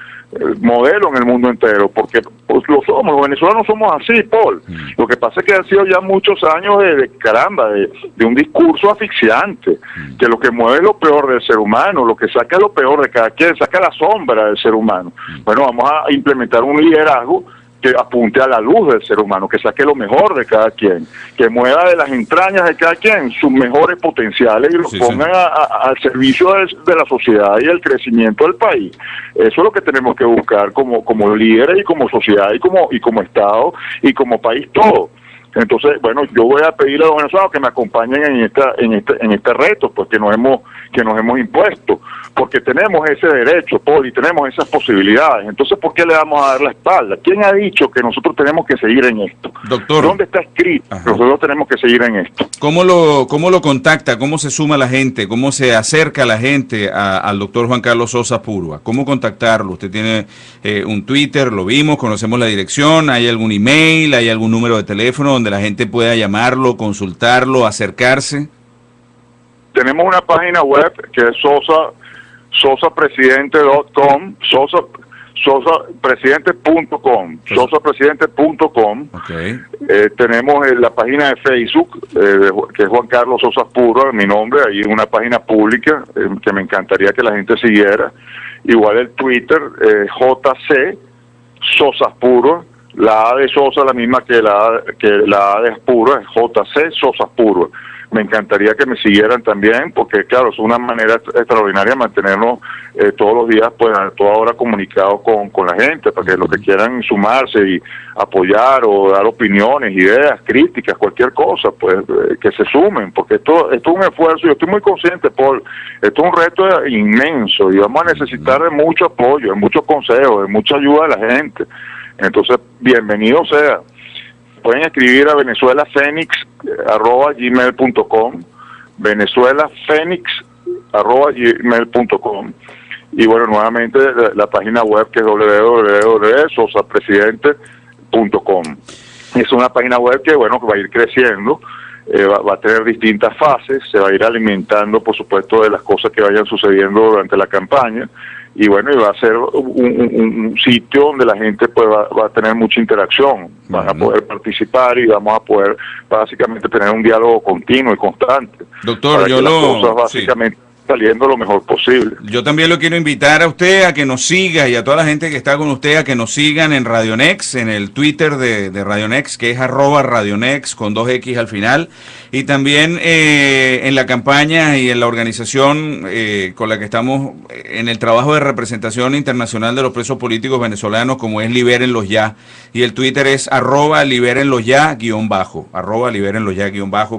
modelo en el mundo entero, porque pues, los venezolanos somos así, Paul. Lo que pasa es que han sido ya muchos años de un discurso asfixiante, que lo que mueve es lo peor del ser humano, lo que saca lo peor de cada quien, saca la sombra del ser humano. Bueno, vamos a implementar un liderazgo que apunte a la luz del ser humano, que saque lo mejor de cada quien, que mueva de las entrañas de cada quien sus mejores potenciales y los pongan al servicio de la sociedad y el crecimiento del país. Eso es lo que tenemos que buscar como líderes y como sociedad y como Estado y como país todo. Entonces, bueno, yo voy a pedirle a los venezolanos que me acompañen en este reto, pues que nos hemos impuesto, porque tenemos ese derecho, Paul, y tenemos esas posibilidades. Entonces, ¿por qué le vamos a dar la espalda? ¿Quién ha dicho que nosotros tenemos que seguir en esto? Doctor, ¿dónde está escrito? Nosotros tenemos que seguir en esto. ¿Cómo lo contacta? ¿Cómo se suma la gente? ¿Cómo se acerca la gente al doctor Juan Carlos Sosa Púrua? ¿Cómo contactarlo? Usted tiene un Twitter, lo vimos, conocemos la dirección, ¿hay algún email, hay algún número de teléfono donde la gente pueda llamarlo, consultarlo, acercarse? Tenemos una página web que es sosapresidente.com, sosapresidente.com, sosapresidente.com. Okay. Tenemos la página de Facebook, que es Juan Carlos Sosa Púrua, mi nombre, ahí una página pública que me encantaría que la gente siguiera. Igual el Twitter, JC Sosa Púrua, la A de Sosa la misma que la A de Púrua, es JC Sosa Púrua. Me encantaría que me siguieran también, porque claro, es una manera extraordinaria mantenernos todos los días, pues a toda hora comunicados con la gente, para que los que quieran sumarse y apoyar o dar opiniones, ideas, críticas, cualquier cosa, pues que se sumen, porque esto es un esfuerzo. Yo estoy muy consciente, Paul, esto es un reto inmenso y vamos a necesitar de mucho apoyo, de muchos consejos, de mucha ayuda de la gente. Entonces, bienvenido sea. Pueden escribir a venezuelafenix@gmail.com, venezuelafenix@gmail.com, y bueno, nuevamente la página web que es www.sosapresidente.com. Es una página web que bueno, que va a ir creciendo, va a tener distintas fases, se va a ir alimentando por supuesto de las cosas que vayan sucediendo durante la campaña. Y bueno, y va a ser un sitio donde la gente pues va a tener mucha interacción, van a poder participar y vamos a poder básicamente tener un diálogo continuo y constante. Doctor, para que las cosas básicamente saliendo lo mejor posible. Yo también lo quiero invitar a usted a que nos siga y a toda la gente que está con usted a que nos sigan en Radionex, en el Twitter de Radionex, que es @Radionex con 2X al final, y también en la campaña y en la organización con la que estamos en el trabajo de representación internacional de los presos políticos venezolanos, como es Libérenlos Ya, y el Twitter es @Libérenlos Ya @Libérenlos Ya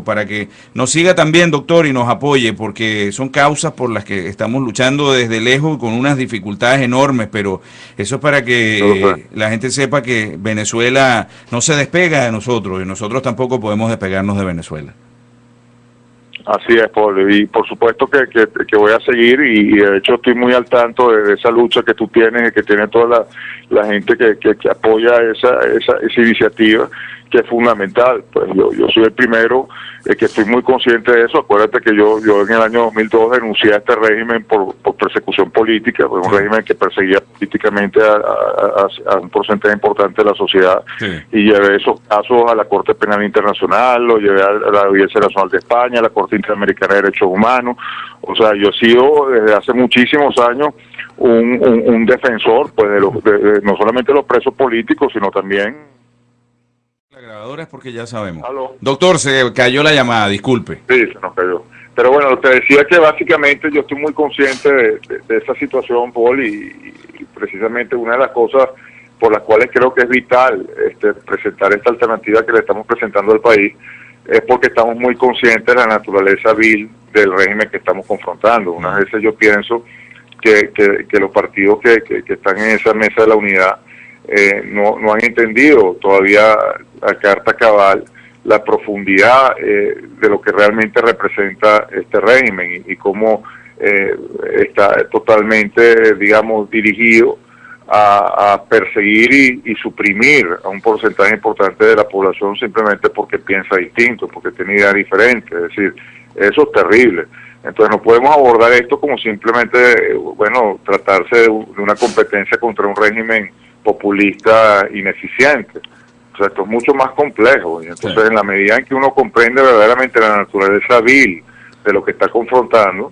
para que nos siga también, doctor, y nos apoye, porque son causas por las que estamos luchando desde lejos con unas dificultades enormes, pero eso es para que la gente sepa que Venezuela no se despega de nosotros y nosotros tampoco podemos despegarnos de Venezuela. Así es, Paul, y por supuesto que voy a seguir y de hecho estoy muy al tanto de esa lucha que tú tienes y que tiene toda la gente que apoya esa iniciativa, que es fundamental. Pues yo soy el primero que estoy muy consciente de eso. Acuérdate que yo en el año 2002 denuncié a este régimen por persecución política, pues un régimen que perseguía políticamente a un porcentaje importante de la sociedad, y llevé esos casos a la Corte Penal Internacional, lo llevé a la Audiencia Nacional de España, a la Corte Interamericana de Derechos Humanos. O sea, yo he sido desde hace muchísimos años un defensor, pues de no solamente de los presos políticos, sino también... La grabadora es porque ya sabemos. ¿Aló? Doctor, se cayó la llamada, disculpe. Sí, se nos cayó. Pero bueno, te decía que básicamente yo estoy muy consciente de esa situación, Paul, y precisamente una de las cosas por las cuales creo que es vital presentar esta alternativa que le estamos presentando al país es porque estamos muy conscientes de la naturaleza vil del régimen que estamos confrontando. Unas veces yo pienso que los partidos que están en esa mesa de la unidad no han entendido todavía a carta cabal la profundidad de lo que realmente representa este régimen y cómo está totalmente, digamos, dirigido a perseguir y suprimir a un porcentaje importante de la población simplemente porque piensa distinto, porque tiene ideas diferentes. Es decir, eso es terrible. Entonces no podemos abordar esto como simplemente, bueno, tratarse de una competencia contra un régimen populista ineficiente. O sea, esto es mucho más complejo. Y entonces, en la medida en que uno comprende verdaderamente la naturaleza vil de lo que está confrontando,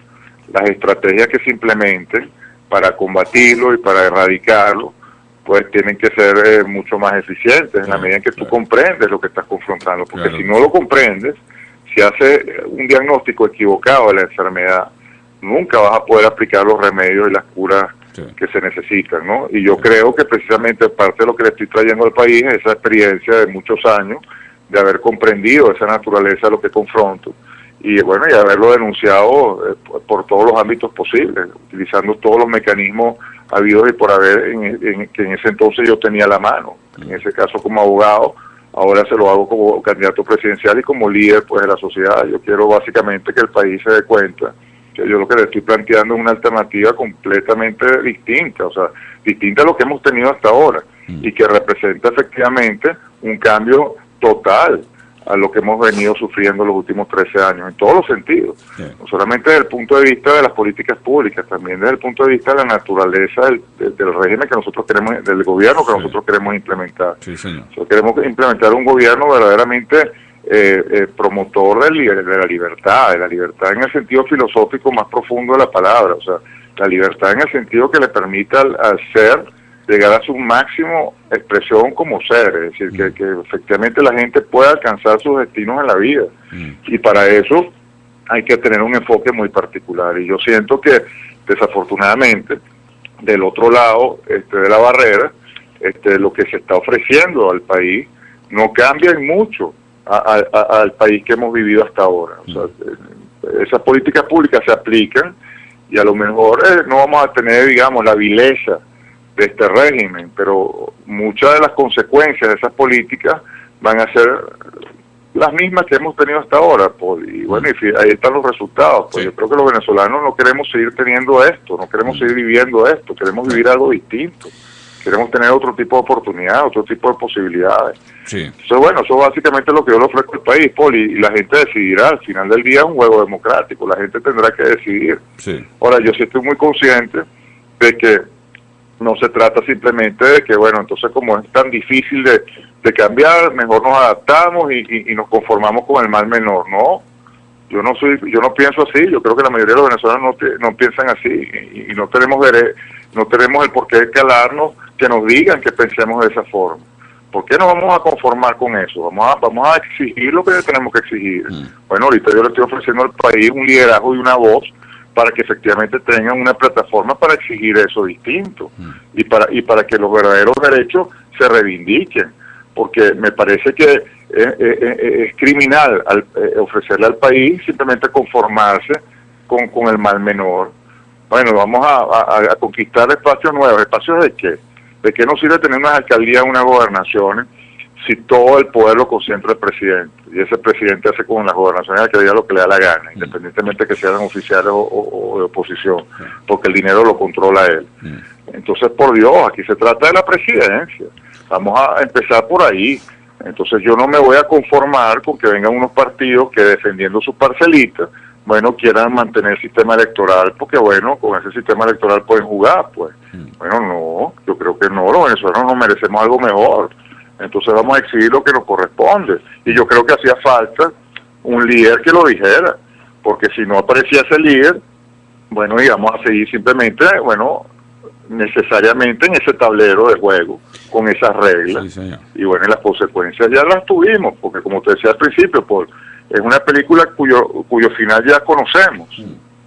las estrategias que se implementen para combatirlo y para erradicarlo, pues tienen que ser mucho más eficientes en la medida en que tú comprendes lo que estás confrontando. Porque si no lo comprendes, si haces un diagnóstico equivocado de la enfermedad, nunca vas a poder aplicar los remedios y las curas que se necesitan, ¿no? Y yo creo que precisamente parte de lo que le estoy trayendo al país es esa experiencia de muchos años de haber comprendido esa naturaleza de lo que confronto y bueno, y haberlo denunciado por todos los ámbitos posibles, utilizando todos los mecanismos habidos y por haber que en ese entonces yo tenía a la mano. En ese caso como abogado, ahora se lo hago como candidato presidencial y como líder pues de la sociedad. Yo quiero básicamente que el país se dé cuenta que yo lo que le estoy planteando es una alternativa completamente distinta, o sea, distinta a lo que hemos tenido hasta ahora, y que representa efectivamente un cambio total a lo que hemos venido sufriendo los últimos 13 años, en todos los sentidos, no solamente desde el punto de vista de las políticas públicas, también desde el punto de vista de la naturaleza del régimen que nosotros queremos, del gobierno que nosotros queremos implementar. Nosotros queremos implementar un gobierno verdaderamente promotor de la libertad en el sentido filosófico más profundo de la palabra, o sea, la libertad en el sentido que le permita al ser llegar a su máximo expresión como ser, es decir, que efectivamente la gente pueda alcanzar sus destinos en la vida, y para eso hay que tener un enfoque muy particular, y yo siento que desafortunadamente del otro lado de la barrera, lo que se está ofreciendo al país no cambia en mucho al país que hemos vivido hasta ahora. O sea, esas políticas públicas se aplican y a lo mejor no vamos a tener, digamos, la vileza de este régimen, pero muchas de las consecuencias de esas políticas van a ser las mismas que hemos tenido hasta ahora, pues, y bueno, y ahí están los resultados. Pues yo creo que los venezolanos no queremos seguir teniendo esto, no queremos seguir viviendo esto, queremos vivir algo distinto. Queremos tener otro tipo de oportunidades, otro tipo de posibilidades. Entonces, bueno, eso básicamente es lo que yo le ofrezco al país, Paul, y la gente decidirá. Al final del día es un juego democrático, la gente tendrá que decidir. Ahora, yo sí estoy muy consciente de que no se trata simplemente de que, bueno, entonces como es tan difícil de cambiar, mejor nos adaptamos y nos conformamos con el mal menor. No, yo no pienso así. Yo creo que la mayoría de los venezolanos no piensan así y no tenemos el por qué calarnos que nos digan que pensemos de esa forma. ¿Por qué no vamos a conformar con eso? Vamos a exigir lo que tenemos que exigir. Bueno, ahorita yo le estoy ofreciendo al país un liderazgo y una voz para que efectivamente tengan una plataforma para exigir eso distinto y para que los verdaderos derechos se reivindiquen, porque me parece que es criminal ofrecerle al país simplemente conformarse con el mal menor. Bueno, vamos a conquistar espacios nuevos. ¿Espacios de qué? ¿De qué nos sirve tener unas alcaldías, unas gobernaciones, si todo el poder lo concentra el presidente? Y ese presidente hace con las gobernaciones que diga lo que le da la gana, independientemente de que sean oficiales o de oposición, porque el dinero lo controla él. Entonces, por Dios, aquí se trata de la presidencia. Vamos a empezar por ahí. Entonces yo no me voy a conformar con que vengan unos partidos que defendiendo sus parcelitas, bueno, quieran mantener el sistema electoral, porque bueno, con ese sistema electoral pueden jugar, pues. Bueno, no, yo creo que no, los venezolanos nos merecemos algo mejor. Entonces vamos a exigir lo que nos corresponde. Y yo creo que hacía falta un líder que lo dijera, porque si no aparecía ese líder, bueno, íbamos a seguir simplemente, bueno, necesariamente en ese tablero de juego, con esas reglas. Sí, y bueno, y las consecuencias ya las tuvimos, porque como te decía al principio, Paul, es una película cuyo final ya conocemos,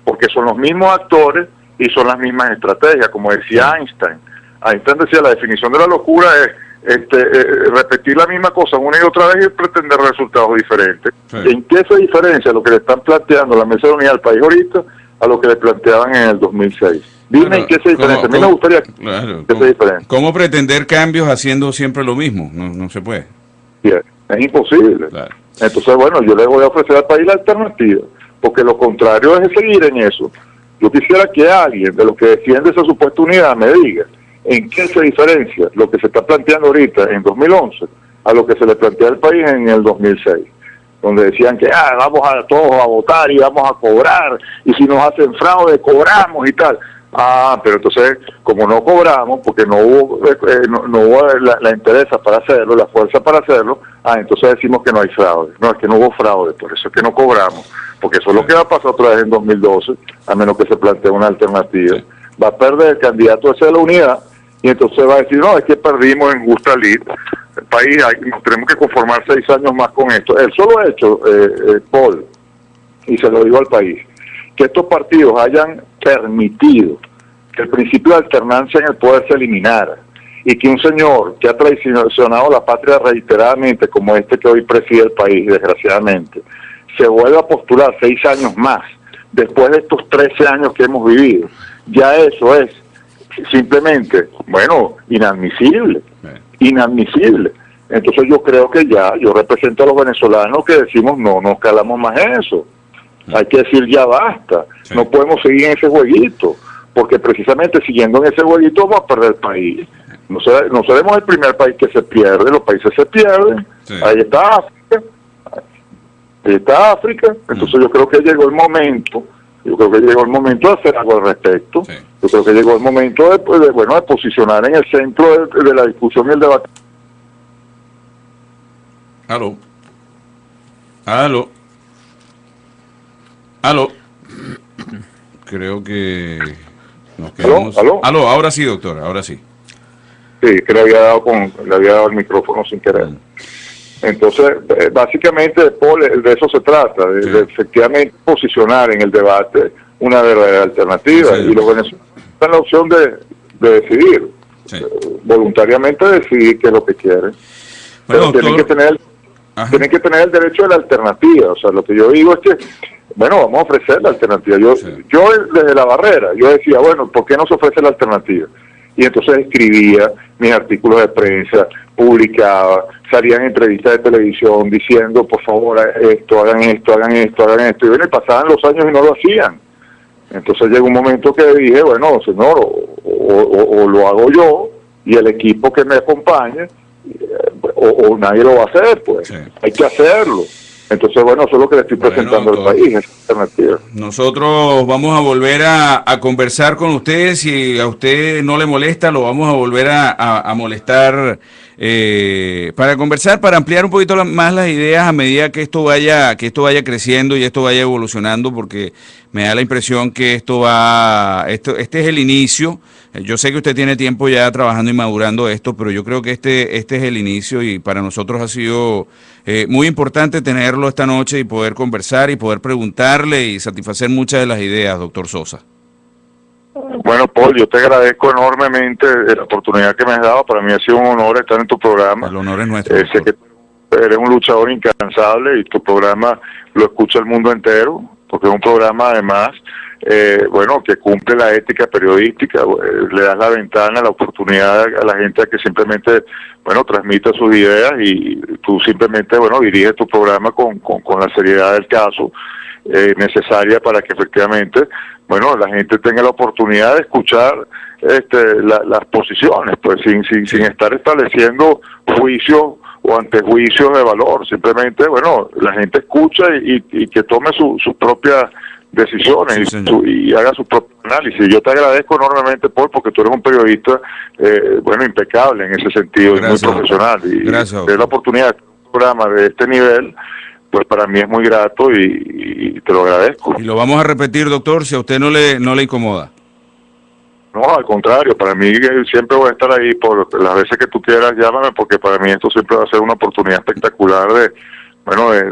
porque son los mismos actores y son las mismas estrategias, como decía Einstein. Einstein decía, la definición de la locura es repetir la misma cosa una y otra vez y pretender resultados diferentes. Sí. ¿En qué se diferencia lo que le están planteando la Mesa de Unidad del País ahorita a lo que le planteaban en el 2006? Dime Claro, en qué se diferencia. A mí me gustaría que se diferencia. ¿Cómo pretender cambios haciendo siempre lo mismo? No se puede. Es imposible. Claro. Entonces, bueno, yo le voy a ofrecer al país la alternativa, porque lo contrario es seguir en eso. Yo quisiera que alguien de los que defiende esa supuesta unidad me diga en qué se diferencia lo que se está planteando ahorita en 2011 a lo que se le plantea al país en el 2006, donde decían que vamos a todos a votar y vamos a cobrar, y si nos hacen fraude cobramos y tal. Pero entonces, como no cobramos, porque no hubo la interesa para hacerlo, la fuerza para hacerlo, entonces decimos que no hay fraude. No, es que no hubo fraude, por eso es que no cobramos, porque eso es lo que va a pasar otra vez en 2012, a menos que se plantee una alternativa. Sí. Va a perder el candidato ese de la unidad, y entonces va a decir, no, es que perdimos en justa lid. El país, nos tenemos que conformar 6 años más con esto. El solo hecho, Paul, y se lo digo al país, que estos partidos hayan permitido que el principio de alternancia en el poder se eliminara, y que un señor que ha traicionado la patria reiteradamente, como este que hoy preside el país, desgraciadamente, se vuelva a postular 6 años más, después de estos 13 años que hemos vivido, ya eso es simplemente, bueno, inadmisible. Entonces yo creo que yo represento a los venezolanos que decimos, no nos calamos más en eso. Hay que decir ya basta, no podemos seguir en ese jueguito, porque precisamente siguiendo en ese jueguito vamos a perder el país. No seremos el primer país que se pierde, los países se pierden. Ahí está África, entonces yo creo que llegó el momento de hacer algo al respecto. Yo creo que llegó el momento de posicionar en el centro de la discusión y el debate. Aló. Creo que nos quedamos. ¿Aló? Ahora sí, doctor, ahora sí. Sí, que le había dado el micrófono sin querer. Entonces, básicamente, Paul, de eso se trata, de efectivamente posicionar en el debate una verdadera alternativa. Y los venezolanos tienen la opción de decidir, voluntariamente decidir qué es lo que quieren. Pero doctor, tienen que tener el derecho de la alternativa. O sea, lo que yo digo es que, bueno, vamos a ofrecer la alternativa. Yo desde la barrera, yo decía, bueno, ¿por qué no se ofrece la alternativa? Y entonces escribía mis artículos de prensa, publicaba, salían entrevistas de televisión diciendo, por favor, hagan esto. Y bueno, pasaban los años y no lo hacían. Entonces llegó un momento que dije, bueno, señor, o lo hago yo y el equipo que me acompañe, o nadie lo va a hacer, pues. Hay que hacerlo. Entonces, bueno, eso es lo que le estoy presentando al país, esa alternativa. Nosotros vamos a volver a conversar con usted. Si a usted no le molesta, lo vamos a volver a molestar para conversar, para ampliar un poquito más las ideas a medida que esto vaya creciendo y esto vaya evolucionando, porque me da la impresión que este es el inicio. Yo sé que usted tiene tiempo ya trabajando y madurando esto, pero yo creo que este es el inicio, y para nosotros ha sido muy importante tenerlo esta noche y poder conversar y poder preguntarle y satisfacer muchas de las ideas, doctor Sosa. Bueno, Paul, yo te agradezco enormemente la oportunidad que me has dado. Para mí ha sido un honor estar en tu programa. El honor es nuestro. Sé que eres un luchador incansable y tu programa lo escucha el mundo entero, porque es un programa además que cumple la ética periodística. Le das la ventana, la oportunidad a la gente a que simplemente transmita sus ideas, y tú simplemente diriges tu programa con la seriedad del caso necesaria para que efectivamente la gente tenga la oportunidad de escuchar las posiciones, pues sin estar estableciendo juicios o ante juicios de valor. Simplemente, bueno, la gente escucha y que tome sus propias decisiones, sí, y haga su propio análisis. Yo te agradezco enormemente, Paul, porque tú eres un periodista, bueno, impecable en ese sentido. Gracias, y muy profesional. Y gracias, de la oportunidad de un programa de este nivel, pues para mí es muy grato y te lo agradezco. Y lo vamos a repetir, doctor, si a usted no le incomoda. No, al contrario, para mí siempre voy a estar ahí por las veces que tú quieras, llámame, porque para mí esto siempre va a ser una oportunidad espectacular de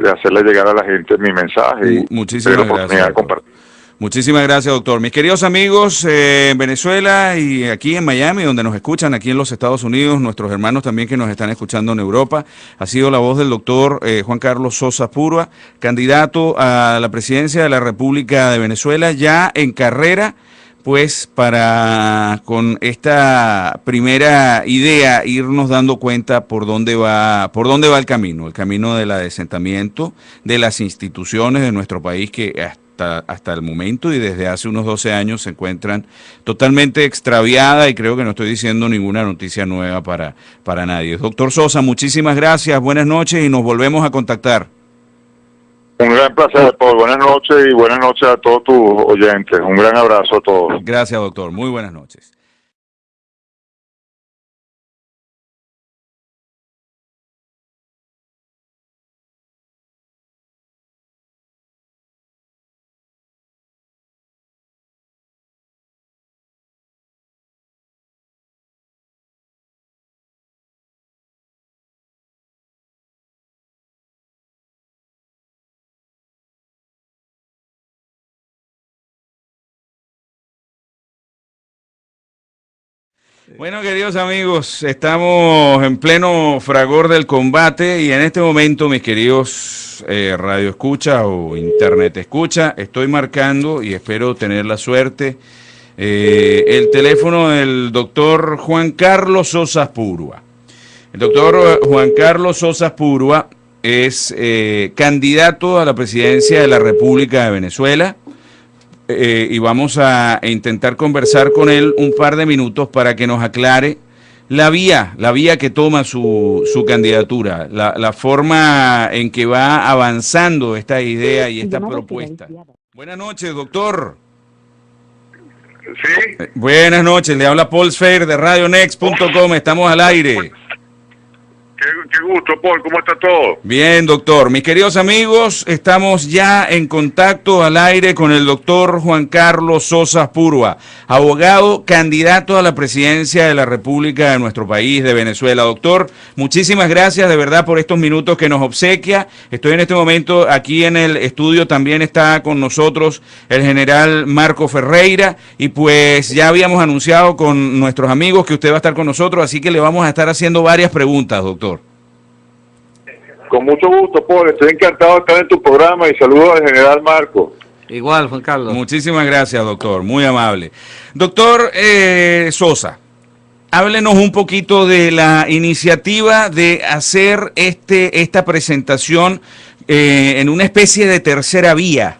hacerle llegar a la gente mi mensaje y muchísimas la oportunidad de compartir. Muchísimas gracias, doctor. Mis queridos amigos en Venezuela y aquí en Miami, donde nos escuchan, aquí en los Estados Unidos, nuestros hermanos también que nos están escuchando en Europa, ha sido la voz del doctor Juan Carlos Sosa Púrua, candidato a la presidencia de la República de Venezuela, ya en carrera, pues para con esta primera idea irnos dando cuenta por dónde va el camino del asentamiento de las instituciones de nuestro país que hasta el momento y desde hace unos 12 años se encuentran totalmente extraviadas, y creo que no estoy diciendo ninguna noticia nueva para nadie. Doctor Sosa, muchísimas gracias, buenas noches y nos volvemos a contactar. Un gran placer, Paul. Buenas noches y buenas noches a todos tus oyentes. Un gran abrazo a todos. Gracias, doctor. Muy buenas noches. Bueno, queridos amigos, estamos en pleno fragor del combate y en este momento, mis queridos radio escucha o internet escucha, estoy marcando y espero tener la suerte el teléfono del doctor Juan Carlos Sosa Púrua. El doctor Juan Carlos Sosa Púrua es candidato a la presidencia de la República de Venezuela. Y vamos a intentar conversar con él un par de minutos para que nos aclare la vía que toma su candidatura, la forma en que va avanzando esta idea y esta propuesta. Buenas noches, doctor. Sí. Buenas noches, le habla Paul Sfer de RadioNext.com, estamos al aire. Qué gusto, Paul, ¿cómo está todo? Bien, doctor. Mis queridos amigos, estamos ya en contacto al aire con el doctor Juan Carlos Sosa Púrua, abogado, candidato a la presidencia de la República de nuestro país, de Venezuela. Doctor, muchísimas gracias de verdad por estos minutos que nos obsequia. Estoy en este momento aquí en el estudio, también está con nosotros el general Marco Ferreira, y pues ya habíamos anunciado con nuestros amigos que usted va a estar con nosotros, así que le vamos a estar haciendo varias preguntas, doctor. Con mucho gusto, Paul. Estoy encantado de estar en tu programa y saludo al general Marco. Igual, Juan Carlos. Muchísimas gracias, doctor. Muy amable. Doctor Sosa, háblenos un poquito de la iniciativa de hacer esta presentación en una especie de tercera vía.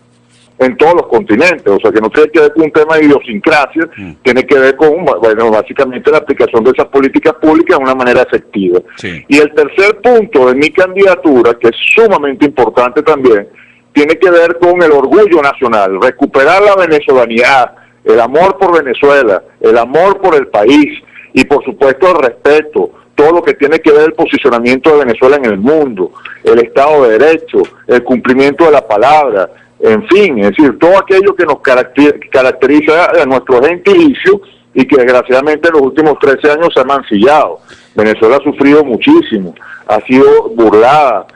En todos los continentes, o sea que no tiene que ver con un tema de idiosincrasia, tiene que ver con, bueno, básicamente la aplicación de esas políticas públicas de una manera efectiva. Sí. Y el tercer punto de mi candidatura, que es sumamente importante también, tiene que ver con el orgullo nacional, recuperar la venezolanidad, el amor por Venezuela, el amor por el país y por supuesto el respeto, todo lo que tiene que ver el posicionamiento de Venezuela en el mundo, el Estado de Derecho, el cumplimiento de la palabra, en fin, es decir, todo aquello que nos caracteriza a nuestro gentilicio y que desgraciadamente en los últimos 13 años se ha mancillado. Venezuela ha sufrido muchísimo, ha sido burlada,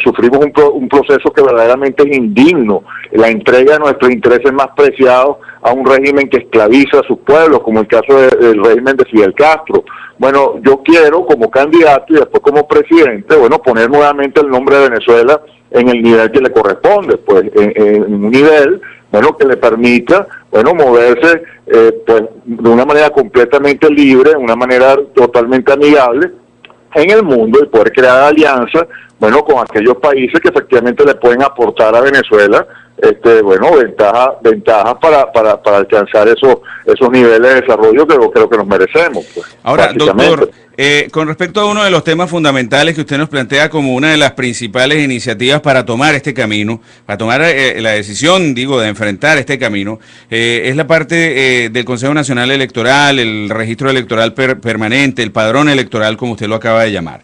sufrimos un proceso que verdaderamente es indigno, la entrega de nuestros intereses más preciados a un régimen que esclaviza a sus pueblos, como el caso del régimen de Fidel Castro. Bueno, yo quiero como candidato y después como presidente, bueno, poner nuevamente el nombre de Venezuela en el nivel que le corresponde, pues en un nivel, bueno, que le permita, bueno, moverse pues de una manera completamente libre, de una manera totalmente amigable en el mundo y poder crear alianzas, bueno, con aquellos países que efectivamente le pueden aportar a Venezuela bueno, ventajas para alcanzar esos niveles de desarrollo que creo que nos merecemos. Pues, ahora, doctor, con respecto a uno de los temas fundamentales que usted nos plantea como una de las principales iniciativas para tomar este camino, para tomar la decisión, de enfrentar este camino, es la parte del Consejo Nacional Electoral, el registro electoral permanente, el padrón electoral, como usted lo acaba de llamar.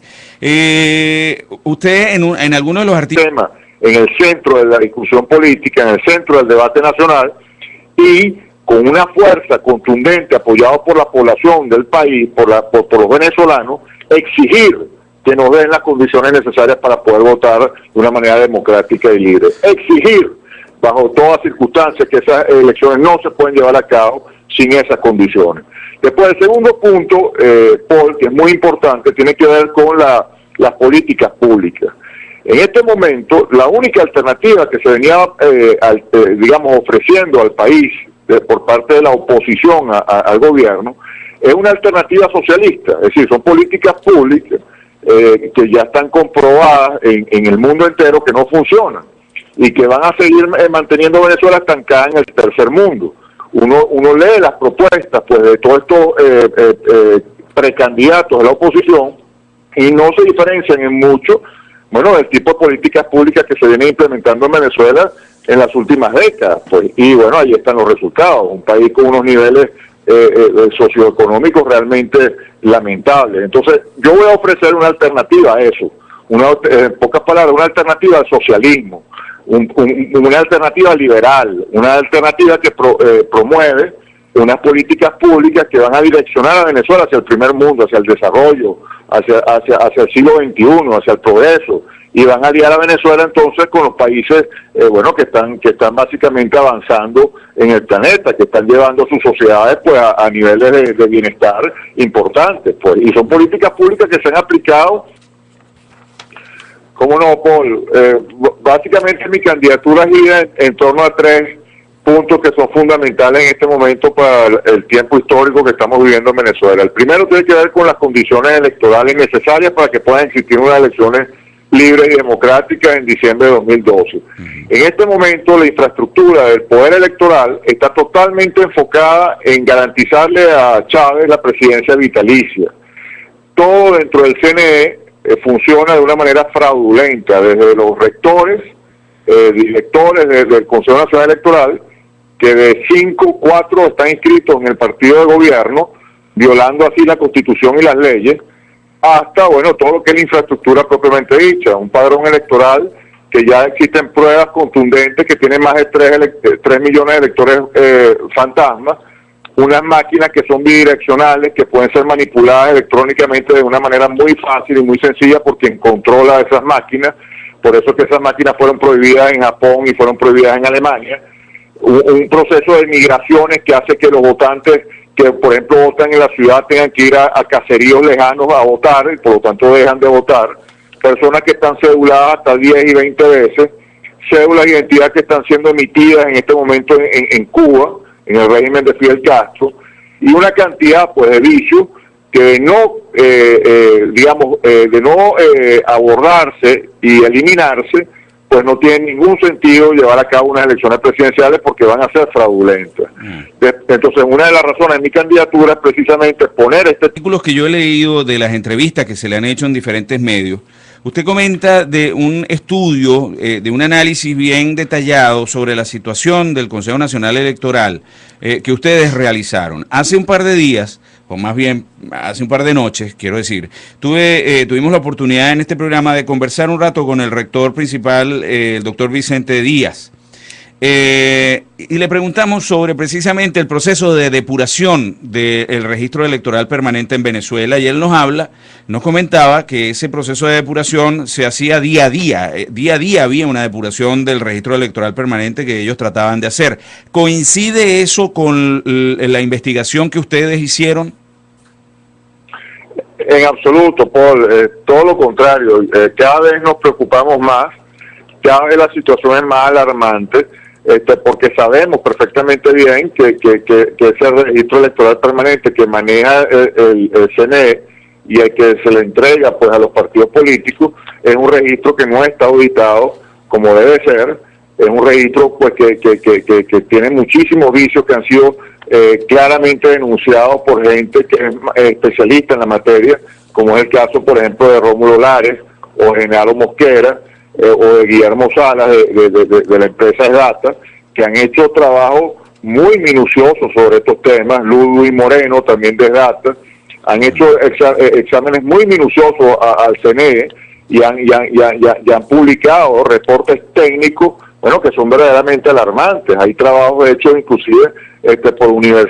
Usted en alguno de los artículos... en el centro de la discusión política, en el centro del debate nacional, y con una fuerza contundente, apoyado por la población del país, por los venezolanos, exigir que nos den las condiciones necesarias para poder votar de una manera democrática y libre. Exigir, bajo todas circunstancias, que esas elecciones no se pueden llevar a cabo sin esas condiciones. Después, el segundo punto, Paul, que es muy importante, tiene que ver con las políticas públicas. En este momento, la única alternativa que se venía, ofreciendo al país por parte de la oposición al gobierno, es una alternativa socialista, es decir, son políticas públicas que ya están comprobadas en el mundo entero que no funcionan y que van a seguir manteniendo a Venezuela estancada en el tercer mundo. Uno lee las propuestas pues de todos estos precandidatos de la oposición y no se diferencian en mucho del tipo de políticas públicas que se vienen implementando en Venezuela en las últimas décadas, pues, y bueno, ahí están los resultados, un país con unos niveles socioeconómicos realmente lamentables. Entonces, yo voy a ofrecer una alternativa a eso, en pocas palabras, una alternativa al socialismo, una alternativa liberal, una alternativa que promueve unas políticas públicas que van a direccionar a Venezuela hacia el primer mundo, hacia el desarrollo, hacia el siglo XXI, hacia el progreso, y van a aliar a Venezuela entonces con los países que están básicamente avanzando en el planeta, que están llevando sus sociedades pues a niveles de bienestar importantes, pues, y son políticas públicas que se han aplicado. ¿Cómo no, Paul? Básicamente mi candidatura gira en torno a tres puntos que son fundamentales en este momento para el tiempo histórico que estamos viviendo en Venezuela. El primero tiene que ver con las condiciones electorales necesarias para que puedan existir unas elecciones libres y democráticas en diciembre de 2012. En este momento la infraestructura del poder electoral está totalmente enfocada en garantizarle a Chávez la presidencia vitalicia. Todo dentro del CNE funciona de una manera fraudulenta, desde los rectores, directores del Consejo Nacional Electoral, que de 5, 4 están inscritos en el partido de gobierno, violando así la Constitución y las leyes, hasta, todo lo que es la infraestructura propiamente dicha, un padrón electoral que ya existen pruebas contundentes que tiene más de 3 millones de electores fantasmas, unas máquinas que son bidireccionales, que pueden ser manipuladas electrónicamente de una manera muy fácil y muy sencilla por quien controla esas máquinas, por eso que esas máquinas fueron prohibidas en Japón y fueron prohibidas en Alemania, un proceso de migraciones que hace que los votantes que, por ejemplo, votan en la ciudad tengan que ir a caseríos lejanos a votar y por lo tanto dejan de votar, personas que están ceduladas hasta 10 y 20 veces, cédulas de identidad que están siendo emitidas en este momento en Cuba, en el régimen de Fidel Castro, y una cantidad pues de vicios que de no abordarse y eliminarse, pues no tiene ningún sentido llevar a cabo unas elecciones presidenciales porque van a ser fraudulentas. Entonces, una de las razones de mi candidatura es precisamente poner artículos que yo he leído de las entrevistas que se le han hecho en diferentes medios. Usted comenta de un estudio, de un análisis bien detallado sobre la situación del Consejo Nacional Electoral que ustedes realizaron. Hace un par de días, o más bien hace un par de noches, quiero decir, tuvimos la oportunidad en este programa de conversar un rato con el rector principal, el doctor Vicente Díaz, y le preguntamos sobre precisamente el proceso de depuración del registro electoral permanente en Venezuela, y él nos comentaba que ese proceso de depuración se hacía día a día había una depuración del registro electoral permanente que ellos trataban de hacer. ¿Coincide eso con la investigación que ustedes hicieron? En absoluto, Paul, todo lo contrario, cada vez nos preocupamos más, cada vez la situación es más alarmante, porque sabemos perfectamente bien que ese registro electoral permanente que maneja el CNE y el que se le entrega pues a los partidos políticos es un registro que no está auditado como debe ser, es un registro pues que tiene muchísimos vicios que han sido claramente denunciados por gente que es especialista en la materia, como es el caso, por ejemplo, de Rómulo Lares o Genaro Mosquera o de Guillermo Salas de la empresa Data, que han hecho trabajo muy minucioso sobre estos temas. Ludwig Moreno, también de Data, han hecho exámenes muy minuciosos al CNE y han publicado reportes técnicos, bueno, que son verdaderamente alarmantes. Hay trabajos hechos inclusive por universidades